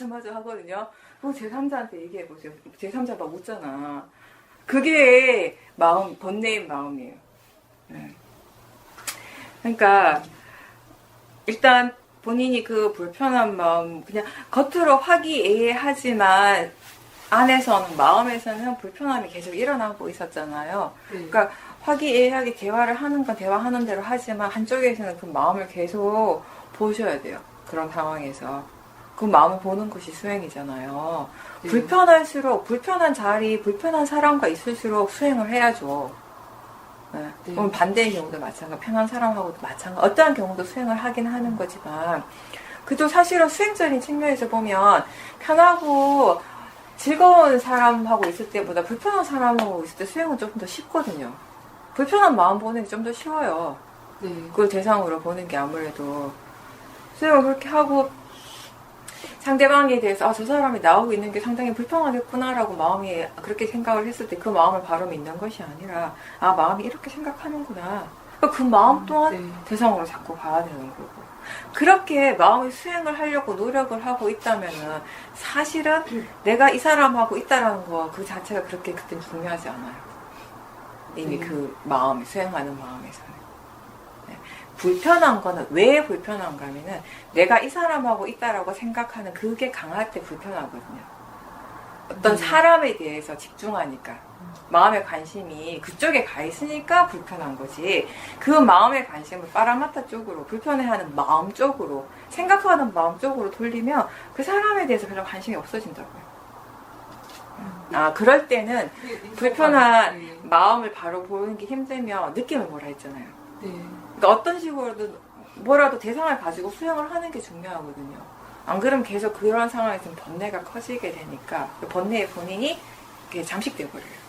맞아 하거든요. 그거 제3자한테 얘기해보세요. 제3자 막 웃잖아. 그게 번뇌의 마음이에요. 네. 그러니까, 일단 본인이 그 불편한 마음 그냥 겉으로 화기애애하지만 안에서는 마음에서는 불편함이 계속 일어나고 있었잖아요. 그러니까 화기애애하게 대화를 하는 건 대화하는 대로 하지만 한쪽에서는 그 마음을 계속 보셔야 돼요. 그런 상황에서 그 마음을 보는 것이 수행이잖아요. 불편할수록 불편한 자리, 불편한 사람과 있을수록 수행을 해야죠. 그럼 반대의 경우도 마찬가지, 편한 사람하고도 마찬가지, 어떠한 경우도 수행을 하긴 하는 거지만, 그도 사실은 수행적인 측면에서 보면, 편하고 즐거운 사람하고 있을 때보다 불편한 사람하고 있을 때 수행은 조금 더 쉽거든요. 불편한 마음 보는 게 좀 더 쉬워요. 그걸 대상으로 보는 게 아무래도. 수행을 그렇게 하고, 상대방에 대해서 저 사람이 나오고 있는 게 상당히 불편하겠구나라고 마음이 그렇게 생각을 했을 때 그 마음을 바로 믿는 것이 아니라 마음이 이렇게 생각하는구나. 그 마음 또한 대상으로 자꾸 봐야 되는 거고. 그렇게 마음의 수행을 하려고 노력을 하고 있다면은 사실은 내가 이 사람하고 있다라는 거 그 자체가 그렇게 그땐 중요하지 않아요. 이미 그 마음이 수행하는 마음에서는. 불편한 거는 왜 불편한가 하면은 내가 이 사람하고 있다라고 생각하는 그게 강할 때 불편하거든요. 어떤 사람에 대해서 집중하니까 마음의 관심이 그쪽에 가 있으니까 불편한 거지. 그 마음의 관심을 파라마타 쪽으로, 불편해하는 마음 쪽으로, 생각하는 마음 쪽으로 돌리면 그 사람에 대해서 별로 관심이 없어진다고요. 그럴 때는 불편한 마음을 바로 보는 게 힘들면 느낌을 보라 했잖아요. 그러니까 어떤 식으로든 뭐라도 대상을 가지고 수행을 하는 게 중요하거든요. 안 그러면 계속 그런 상황에서 번뇌가 커지게 되니까 번뇌의 본인이 잠식되어 버려요.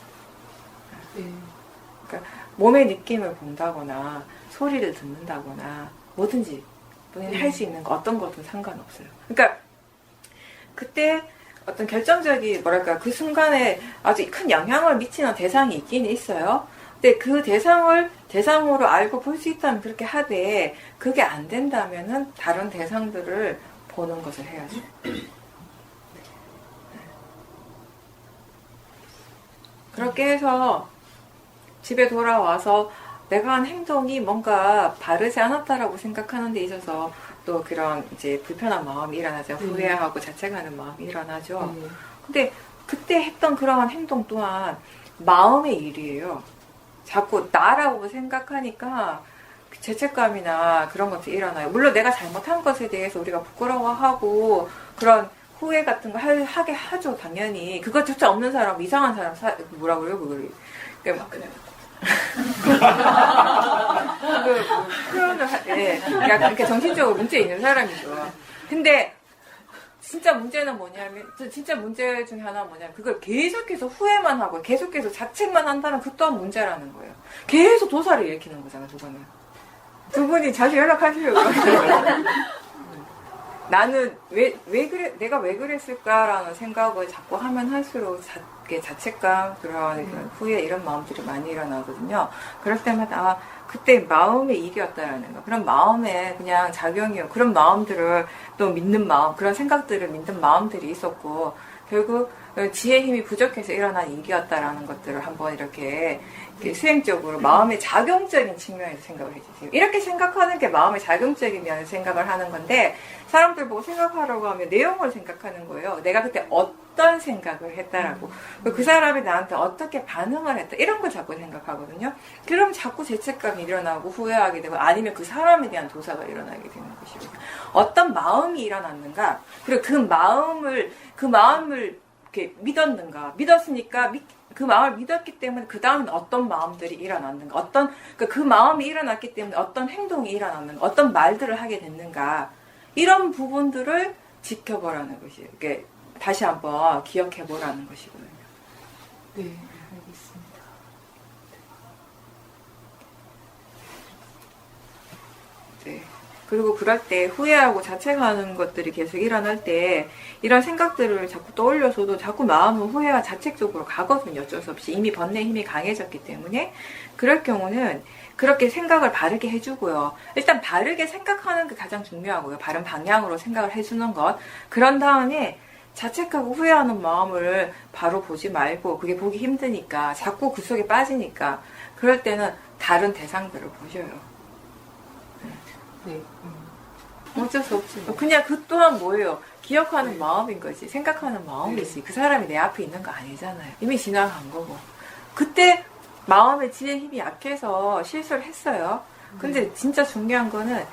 그러니까 몸의 느낌을 본다거나 소리를 듣는다거나 뭐든지 본인이 할 수 있는 거 어떤 것든 상관없어요. 그러니까 그때 어떤 결정적인 그 순간에 아주 큰 영향을 미치는 대상이 있긴 있어요. 근데 그 대상으로 알고 볼 수 있다면 그렇게 하되 그게 안 된다면은 다른 대상들을 보는 것을 해야죠. 그렇게 해서 집에 돌아와서 내가 한 행동이 뭔가 바르지 않았다라고 생각하는 데 있어서 또 그런 이제 불편한 마음이 일어나죠. 후회하고 자책하는 마음이 일어나죠. 근데 그때 했던 그러한 행동 또한 마음의 일이에요. 자꾸 나라고 생각하니까 죄책감이나 그런 것들이 일어나요. 물론 내가 잘못한 것에 대해서 우리가 부끄러워하고 그런 후회 같은 거 하게 하죠, 당연히. 그거조차 없는 사람, 이상한 사람, 뭐라 그래요, 그걸. 표현을 예, 약간 이렇게 정신적으로 문제 있는 사람이죠. 근데 진짜 문제는 뭐냐면, 진짜 문제 중에 하나는 뭐냐면, 그걸 계속해서 후회만 하고, 계속해서 자책만 한다는 그 또한 문제라는 거예요. 계속 도사를 일으키는 거잖아요, 그거는. 두 분이 자주 연락하시려고. 나는 내가 왜 그랬을까라는 생각을 자꾸 하면 할수록 자책감, 그런 후회, 이런 마음들이 많이 일어나거든요. 그럴 때마다, 그때 마음의 일이었다라는 거. 그런 마음에 그냥 작용이요. 그런 마음들을 또 믿는 마음, 그런 생각들을 믿는 마음들이 있었고, 결국 지혜 힘이 부족해서 일어난 일이었다라는 것들을 한번 이렇게 수행적으로 마음의 작용적인 측면에서 생각을 해주세요. 이렇게 생각하는 게 마음의 작용적인 면에서 생각을 하는 건데, 사람들 보고 생각하라고 하면 내용을 생각하는 거예요. 내가 그때 어떤 생각을 했다라고. 그 사람이 나한테 어떻게 반응을 했다. 이런 걸 자꾸 생각하거든요. 그럼 자꾸 죄책감이 일어나고 후회하게 되고, 아니면 그 사람에 대한 도사가 일어나게 되는 것이고. 어떤 마음이 일어났는가, 그리고 그 마음을 이렇게 믿었는가. 믿었으니까 그 마음을 믿었기 때문에 그 다음에 어떤 마음들이 일어났는가, 그 마음이 일어났기 때문에 어떤 행동이 일어났는가, 어떤 말들을 하게 됐는가, 이런 부분들을 지켜보라는 것이에요. 이게 다시 한번 기억해보라는 것이거든요. 네, 알겠습니다. 네. 그리고 그럴 때 후회하고 자책하는 것들이 계속 일어날 때 이런 생각들을 자꾸 떠올려서도 자꾸 마음은 후회와 자책 쪽으로 가거든요. 어쩔 수 없이 이미 번뇌의 힘이 강해졌기 때문에. 그럴 경우는 그렇게 생각을 바르게 해주고요. 일단 바르게 생각하는 게 가장 중요하고요. 바른 방향으로 생각을 해주는 것. 그런 다음에 자책하고 후회하는 마음을 바로 보지 말고, 그게 보기 힘드니까 자꾸 그 속에 빠지니까, 그럴 때는 다른 대상들을 보셔요. 네. 어쩔 수 없지. 그냥 그 또한 뭐예요? 기억하는 마음인 거지. 생각하는 마음이지. 그 사람이 내 앞에 있는 거 아니잖아요. 이미 지나간 거고. 그때 마음의 지혜 힘이 약해서 실수를 했어요. 근데 진짜 중요한 거는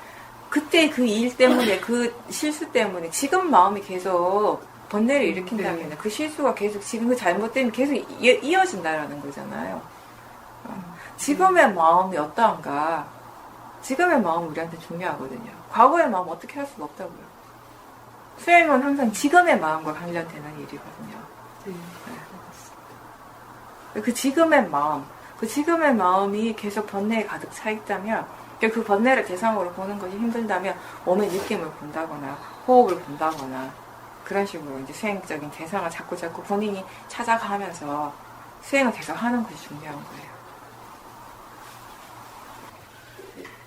그때 그 일 때문에, 그 실수 때문에 지금 마음이 계속 번뇌를 일으킨다면 그 실수가 계속 지금 그 잘못됨이 계속 이어진다라는 거잖아요. 지금의 마음이 어떠한가? 지금의 마음은 우리한테 중요하거든요. 과거의 마음 어떻게 할 수가 없다고요. 수행은 항상 지금의 마음과 관련되는 일이거든요. 네. 그 지금의 마음이 계속 번뇌에 가득 차 있다면, 그 번뇌를 대상으로 보는 것이 힘들다면 몸의 느낌을 본다거나 호흡을 본다거나 그런 식으로 이제 수행적인 대상을 자꾸 본인이 찾아가면서 수행을 계속 하는 것이 중요한 거예요.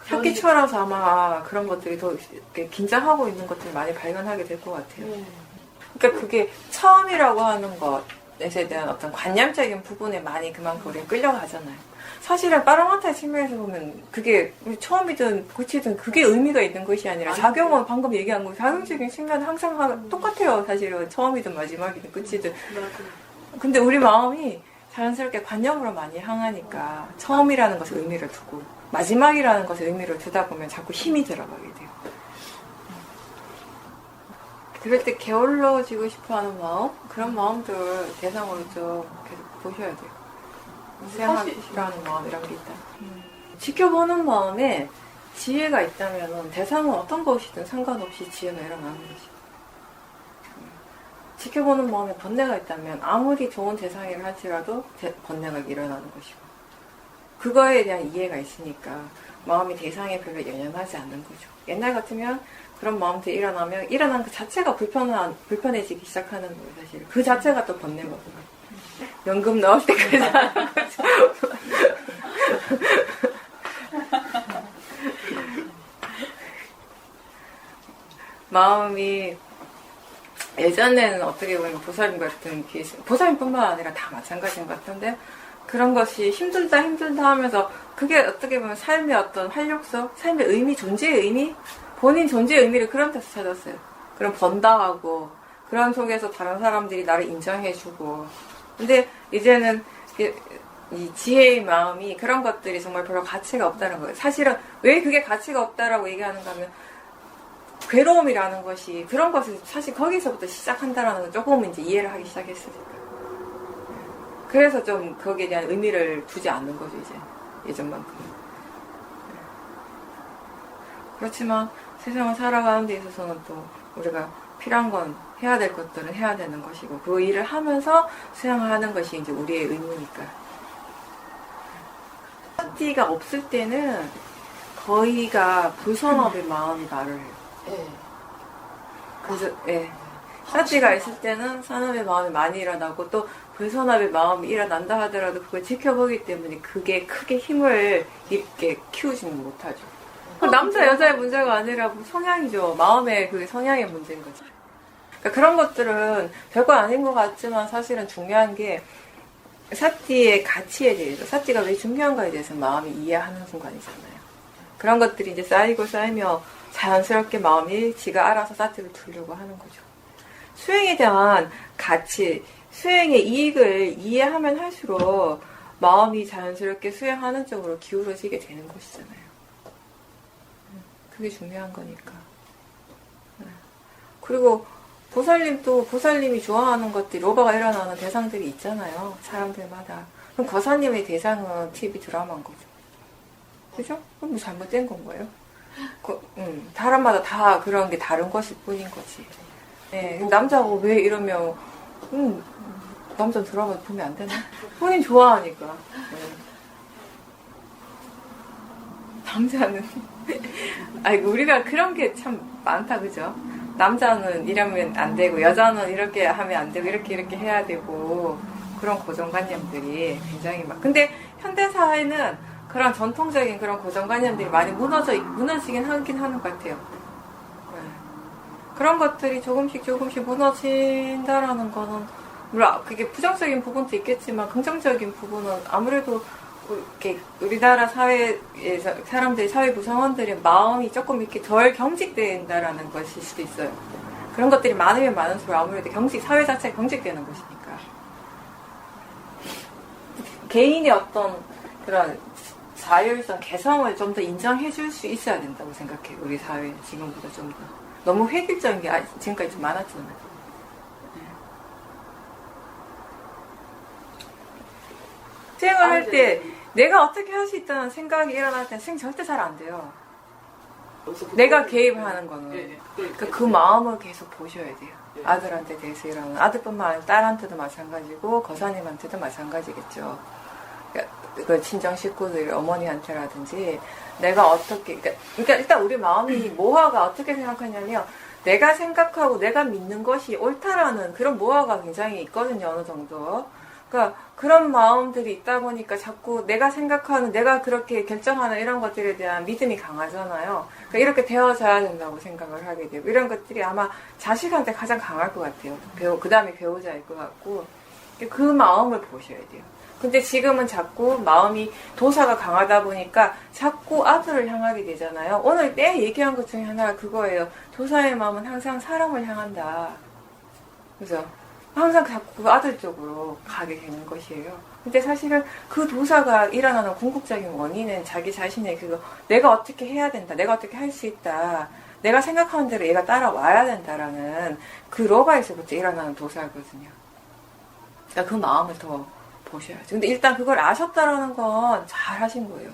학기초라서 아마 그런 것들이 더 이렇게 긴장하고 있는 것들을 많이 발견하게 될 것 같아요. 그러니까 그게 처음이라고 하는 것에 대한 어떤 관념적인 부분에 많이 그만큼 우리가 끌려가잖아요. 사실은 빠르마타의 측면에서 보면 그게 처음이든 끝이든 그게 의미가 있는 것이 아니라, 작용은 방금 얘기한 거, 작용적인 측면은 항상 똑같아요. 사실은 처음이든 마지막이든 끝이든. 근데 우리 마음이 자연스럽게 관념으로 많이 향하니까 처음이라는 것에 의미를 두고 마지막이라는 것에 의미를 두다 보면 자꾸 힘이 들어가게 돼요. 그럴 때 게을러지고 싶어하는 마음, 그런 마음들 대상으로 좀 계속 보셔야 돼요. 수행하기 싫어하는 마음, 이런 게 있다. 지켜보는 마음에 지혜가 있다면 대상은 어떤 것이든 상관없이 지혜가 일어나는 거지. 지켜보는 마음에 번뇌가 있다면 아무리 좋은 대상이라 할지라도 번뇌가 일어나는 것이고, 그거에 대한 이해가 있으니까 마음이 대상에 별로 연연하지 않는 거죠. 옛날 같으면 그런 마음들이 일어나면 일어난 그 자체가 불편해지기 시작하는 거예요. 사실 그 자체가 또 번뇌거든요. 연금 넣을 때까지 하는 거죠. 마음이 예전에는 어떻게 보면 보살님 같은 케이스, 보살님뿐만 아니라 다 마찬가지인 것 같은데, 그런 것이 힘들다 하면서 그게 어떻게 보면 삶의 어떤 활력소, 삶의 의미, 존재의 의미, 본인 존재의 의미를 그런 데서 찾았어요. 그럼 번다하고 그런 속에서 다른 사람들이 나를 인정해주고. 근데 이제는 이 지혜의 마음이 그런 것들이 정말 별로 가치가 없다는 거예요. 사실은 왜 그게 가치가 없다라고 얘기하는가 하면 괴로움이라는 것이 그런 것을 사실 거기서부터 시작한다라는 걸 조금은 이제 이해를 하기 시작했으니까. 그래서 좀 거기에 대한 의미를 두지 않는 거죠, 이제. 예전만큼. 그렇지만 세상을 살아가는 데 있어서는 또 우리가 필요한 건 해야 될 것들은 해야 되는 것이고 그 일을 하면서 수행하는 것이 이제 우리의 의무니까. 사티가 없을 때는 거의가 불선업의 마음이 말을 해요. 예. 그래서 예. 사티가 있을 때는 산업의 마음이 많이 일어나고 또 불선업의 마음이 일어난다 하더라도 그걸 지켜보기 때문에 그게 크게 힘을 있게 키우지는 못하죠. 남자 여자의 문제가 아니라 성향이죠. 마음의 그 성향의 문제인 거죠. 그러니까 그런 것들은 별거 아닌 것 같지만 사실은 중요한 게 사티의 가치에 대해서 사티가 왜 중요한가에 대해서 마음이 이해하는 순간이잖아요. 그런 것들이 이제 쌓이고 쌓이며 자연스럽게 마음이 지가 알아서 사티를 두려고 하는 거죠. 수행에 대한 가치, 수행의 이익을 이해하면 할수록 마음이 자연스럽게 수행하는 쪽으로 기울어지게 되는 것이잖아요. 그게 중요한 거니까. 그리고 보살님도 보살님이 좋아하는 것들이 로바가 일어나는 대상들이 있잖아요. 사람들마다. 그럼 거사님의 대상은 TV 드라마인 거죠. 그죠? 그럼 뭐 잘못된 건 거예요? 사람마다 다 그런 게 다른 것일 뿐인 거지. 네, 남자가 왜 이러면 남자 드라마 보면 안 되나? 본인 좋아하니까. 네. 남자는 아니 우리가 그런 게 참 많다 그죠? 남자는 이러면 안 되고 여자는 이렇게 하면 안 되고 이렇게 해야 되고 그런 고정관념들이 굉장히 막 근데 현대 사회는 그런 전통적인 그런 고정관념들이 많이 무너지긴 하긴 하는 것 같아요. 네. 그런 것들이 조금씩 무너진다라는 거는 물론 그게 부정적인 부분도 있겠지만 긍정적인 부분은 아무래도 이렇게 우리나라 사회에서 사람들이 사회 구성원들의 마음이 조금 이렇게 덜 경직된다라는 것일 수도 있어요. 그런 것들이 많으면 많을수록 아무래도 사회 자체가 경직되는 것이니까. 개인의 어떤 그런 자율성, 개성을 좀 더 인정해 줄 수 있어야 된다고 생각해요. 우리 사회 지금보다 좀 더. 너무 획일적인 게 지금까지 좀 많았잖아요. 수행을 할 때 내가 어떻게 할 수 있다는 생각이 일어날 때는 수행 절대 잘 안 돼요. 내가 개입하는 거는. 그러니까 그 마음을 계속 보셔야 돼요. 아들한테 대해서 일어나는 아들뿐만 아니라 딸한테도 마찬가지고 거사님한테도 마찬가지겠죠. 그 친정 식구들 어머니한테라든지 내가 어떻게 그러니까 일단 우리 마음이 모화가 어떻게 생각하냐면 내가 생각하고 내가 믿는 것이 옳다라는 그런 모화가 굉장히 있거든요. 어느 정도. 그러니까 그런 마음들이 있다 보니까 자꾸 내가 생각하는 내가 그렇게 결정하는 이런 것들에 대한 믿음이 강하잖아요. 그러니까 이렇게 되어져야 된다고 생각을 하게 되고 이런 것들이 아마 자식한테 가장 강할 것 같아요. 그 다음에 배우자일 것 같고 그 마음을 보셔야 돼요. 근데 지금은 자꾸 마음이 도사가 강하다 보니까 자꾸 아들을 향하게 되잖아요. 오늘 때 얘기한 것 중에 하나가 그거예요. 도사의 마음은 항상 사람을 향한다. 그죠? 항상 자꾸 그 아들 쪽으로 가게 되는 것이에요. 근데 사실은 그 도사가 일어나는 궁극적인 원인은 자기 자신의 그거 내가 어떻게 해야 된다. 내가 어떻게 할 수 있다. 내가 생각하는 대로 얘가 따라와야 된다라는 그 로바에서부터 일어나는 도사거든요. 그러니까 그 마음을 더 보셔야죠. 근데 일단 그걸 아셨다라는 건 잘 하신 거예요.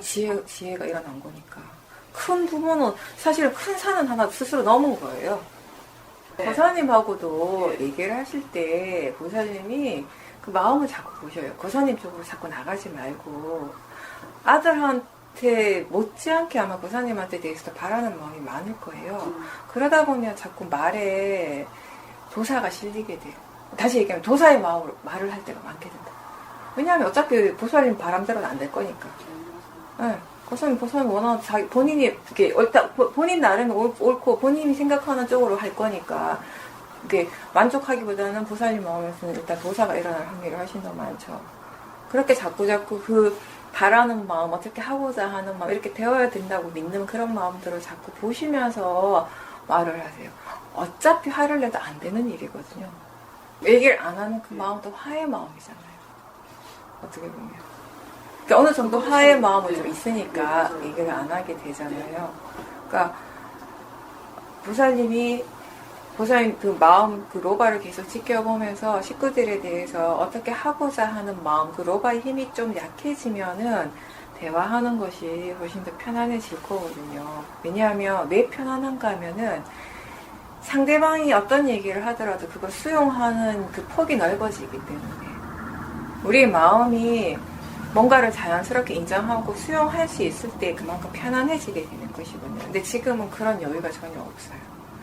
지혜가 일어난 거니까. 큰 부분은 사실 큰 산은 하나 스스로 넘은 거예요. 네. 거사님하고도 네. 얘기를 하실 때 보살님이 그 마음을 자꾸 보셔요. 거사님 쪽으로 자꾸 나가지 말고 아들한테 못지않게 아마 거사님한테 대해서 바라는 마음이 많을 거예요. 그러다 보면 자꾸 말에 도사가 실리게 돼요. 다시 얘기하면 도사의 마음으로 말을 할 때가 많게 된다. 왜냐하면 어차피 보살님 바람대로는 안 될 거니까. 네. 보살님 원하는 본인이 이렇게 본인 나름은 옳고 본인이 생각하는 쪽으로 할 거니까 이게 만족하기보다는 보살님 마음에서는 일단 도사가 일어날 확률이 훨씬 더 많죠. 그렇게 자꾸 그 바라는 마음, 어떻게 하고자 하는 마음 이렇게 되어야 된다고 믿는 그런 마음들을 자꾸 보시면서 말을 하세요. 어차피 화를 내도 안 되는 일이거든요. 얘기를 안 하는 그 마음도 화의 마음이잖아요. 어떻게 보면. 그러니까 어느 정도 화의 마음은 좀 있으니까 얘기를 안 하게 되잖아요. 그러니까 보살님 그 마음, 그 로바를 계속 지켜보면서 식구들에 대해서 어떻게 하고자 하는 마음, 그 로바의 힘이 좀 약해지면은 대화하는 것이 훨씬 더 편안해질 거거든요. 왜냐하면 왜 편안한가 하면은 상대방이 어떤 얘기를 하더라도 그걸 수용하는 그 폭이 넓어지기 때문에 우리의 마음이 뭔가를 자연스럽게 인정하고 수용할 수 있을 때 그만큼 편안해지게 되는 것이거든요. 근데 지금은 그런 여유가 전혀 없어요.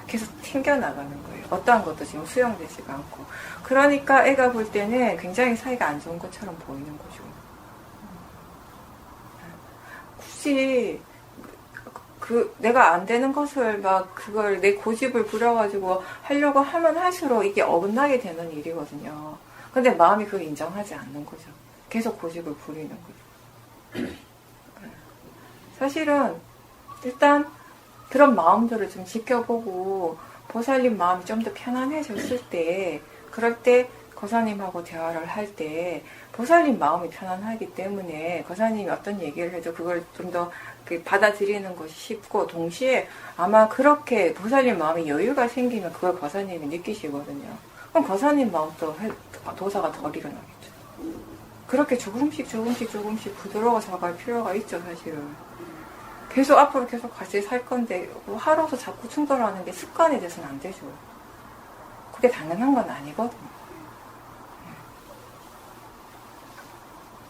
계속 튕겨나가는 거예요. 어떠한 것도 지금 수용되지가 않고. 그러니까 애가 볼 때는 굉장히 사이가 안 좋은 것처럼 보이는 거죠. 굳이 내가 안 되는 것을 막 그걸 내 고집을 부려가지고 하려고 하면 할수록 이게 어긋나게 되는 일이거든요. 근데 마음이 그걸 인정하지 않는 거죠. 계속 고집을 부리는 거죠. 사실은 일단 그런 마음들을 좀 지켜보고 보살님 마음이 좀 더 편안해졌을 때 그럴 때 거사님하고 대화를 할 때 보살님 마음이 편안하기 때문에 거사님이 어떤 얘기를 해도 그걸 좀 더 받아들이는 것이 쉽고 동시에 아마 그렇게 보살님 마음에 여유가 생기면 그걸 거사님이 느끼시거든요. 그럼 거사님 마음도 도사가 덜 일어나겠죠. 그렇게 조금씩 부드러워져 갈 필요가 있죠, 사실은. 계속 앞으로 계속 같이 살 건데 뭐 하루서 자꾸 충돌하는 게 습관이 돼서는 안 되죠. 그게 당연한 건 아니거든요.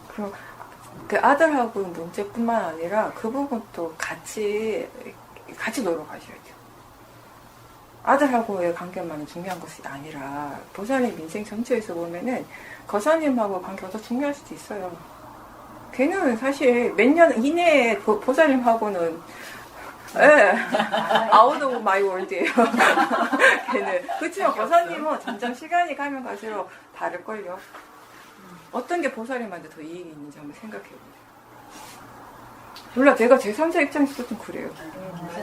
그럼 그 아들하고 문제뿐만 아니라 그 부분도 같이 놀아가셔야 돼요. 아들하고의 관계만 중요한 것이 아니라 보살님 인생 전체에서 보면은 거사님하고 관계가 더 중요할 수도 있어요. 걔는 사실 몇 년 이내에 보살님하고는 아웃 오브 마이 월드예요. 걔는. 그렇지만 보살님은 점점 시간이 가면 갈수록 다를걸요. 어떤 게 보살님한테 더 이익이 있는지 한번 생각해보세요. 몰라, 내가 제3자 입장에서도 좀 그래요.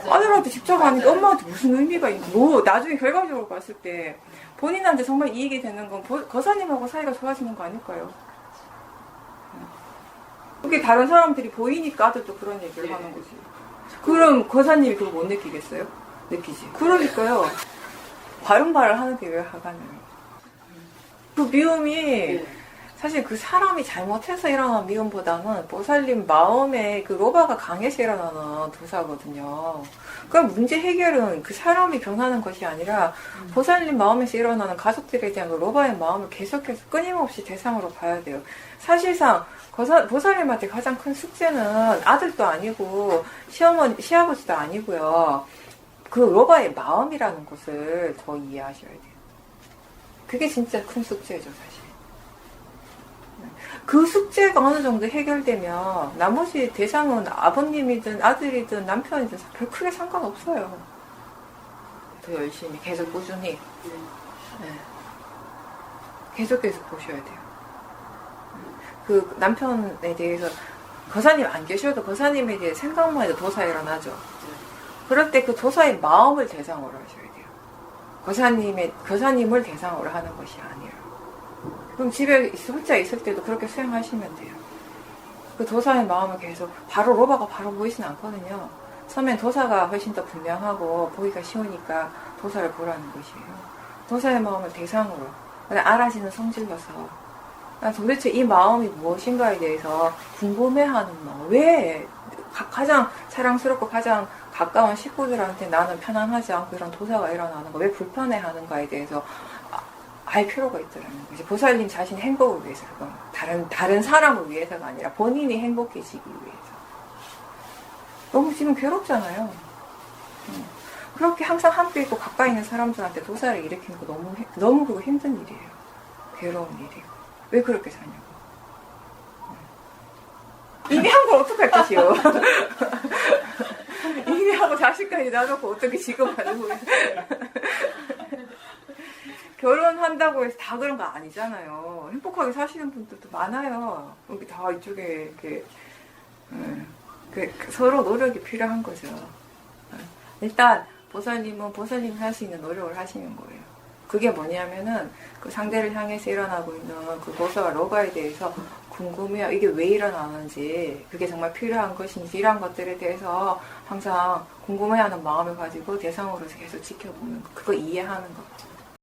아들한테 직접 하니까 엄마한테 무슨 의미가 있는지, 나중에 결과적으로 봤을 때 본인한테 정말 이익이 되는 건 거사님하고 사이가 좋아지는 거 아닐까요? 그게 다른 사람들이 보이니까 아들도 그런 얘기를 하는 거지. 그럼 거사님이 그거 못 느끼겠어요? 느끼지. 그러니까요. 바른말을 하는데 왜 화가 나요? 그 미움이 사실 그 사람이 잘못해서 일어난 미움보다는 보살님 마음에 그 로바가 강해서 일어나는 도사거든요. 그럼 문제 해결은 그 사람이 변하는 것이 아니라 보살님 마음에서 일어나는 가족들에 대한 그 로바의 마음을 계속해서 끊임없이 대상으로 봐야 돼요. 사실상 보살님한테 가장 큰 숙제는 아들도 아니고 시아버지도 아니고요. 그 로바의 마음이라는 것을 더 이해하셔야 돼요. 그게 진짜 큰 숙제죠, 사실. 그 숙제가 어느 정도 해결되면 나머지 대상은 아버님이든 아들이든 남편이든 별 크게 상관없어요. 더 열심히 계속 꾸준히 계속해서 보셔야 돼요. 그 남편에 대해서 거사님 안 계셔도 거사님에 대해 생각만 해도 도사 일어나죠. 그럴 때 그 도사의 마음을 대상으로 하셔야 돼요. 거사님을 대상으로 하는 것이 아니라. 그럼 집에 혼자 있을 때도 그렇게 수행하시면 돼요. 그 도사의 마음을 계속 로바가 바로 보이진 않거든요. 처음엔 도사가 훨씬 더 분명하고 보기가 쉬우니까 도사를 보라는 것이에요. 도사의 마음을 대상으로 알아지는 성질로서 도대체 이 마음이 무엇인가에 대해서 궁금해하는 마음. 왜 가장 사랑스럽고 가장 가까운 식구들한테 나는 편안하지 않고 이런 도사가 일어나는 거, 왜 불편해하는가에 대해서 알 필요가 있더라는 거지. 보살님 자신의 행복을 위해서, 그건 다른 사람을 위해서가 아니라 본인이 행복해지기 위해서. 너무 지금 괴롭잖아요. 그렇게 항상 함께 있고 가까이 있는 사람들한테 도사를 일으키는 거 너무 그거 힘든 일이에요. 괴로운 일이에요. 왜 그렇게 사냐고. 이미 한 걸 어떡할 것이요. 이미 하고 자식까지 놔놓고 어떻게 지금 하는 거예요. 결혼한다고 해서 다 그런 거 아니잖아요. 행복하게 사시는 분들도 많아요. 여기 다 이쪽에 이렇게 서로 노력이 필요한 거죠. 일단 보살님은 보살님이 할 수 있는 노력을 하시는 거예요. 그게 뭐냐면은 그 상대를 향해서 일어나고 있는 그 도사와 로바에 대해서 궁금해요. 이게 왜 일어나는지, 그게 정말 필요한 것인지, 이런 것들에 대해서 항상 궁금해하는 마음을 가지고 대상으로서 계속 지켜보는 거, 그거 이해하는 거.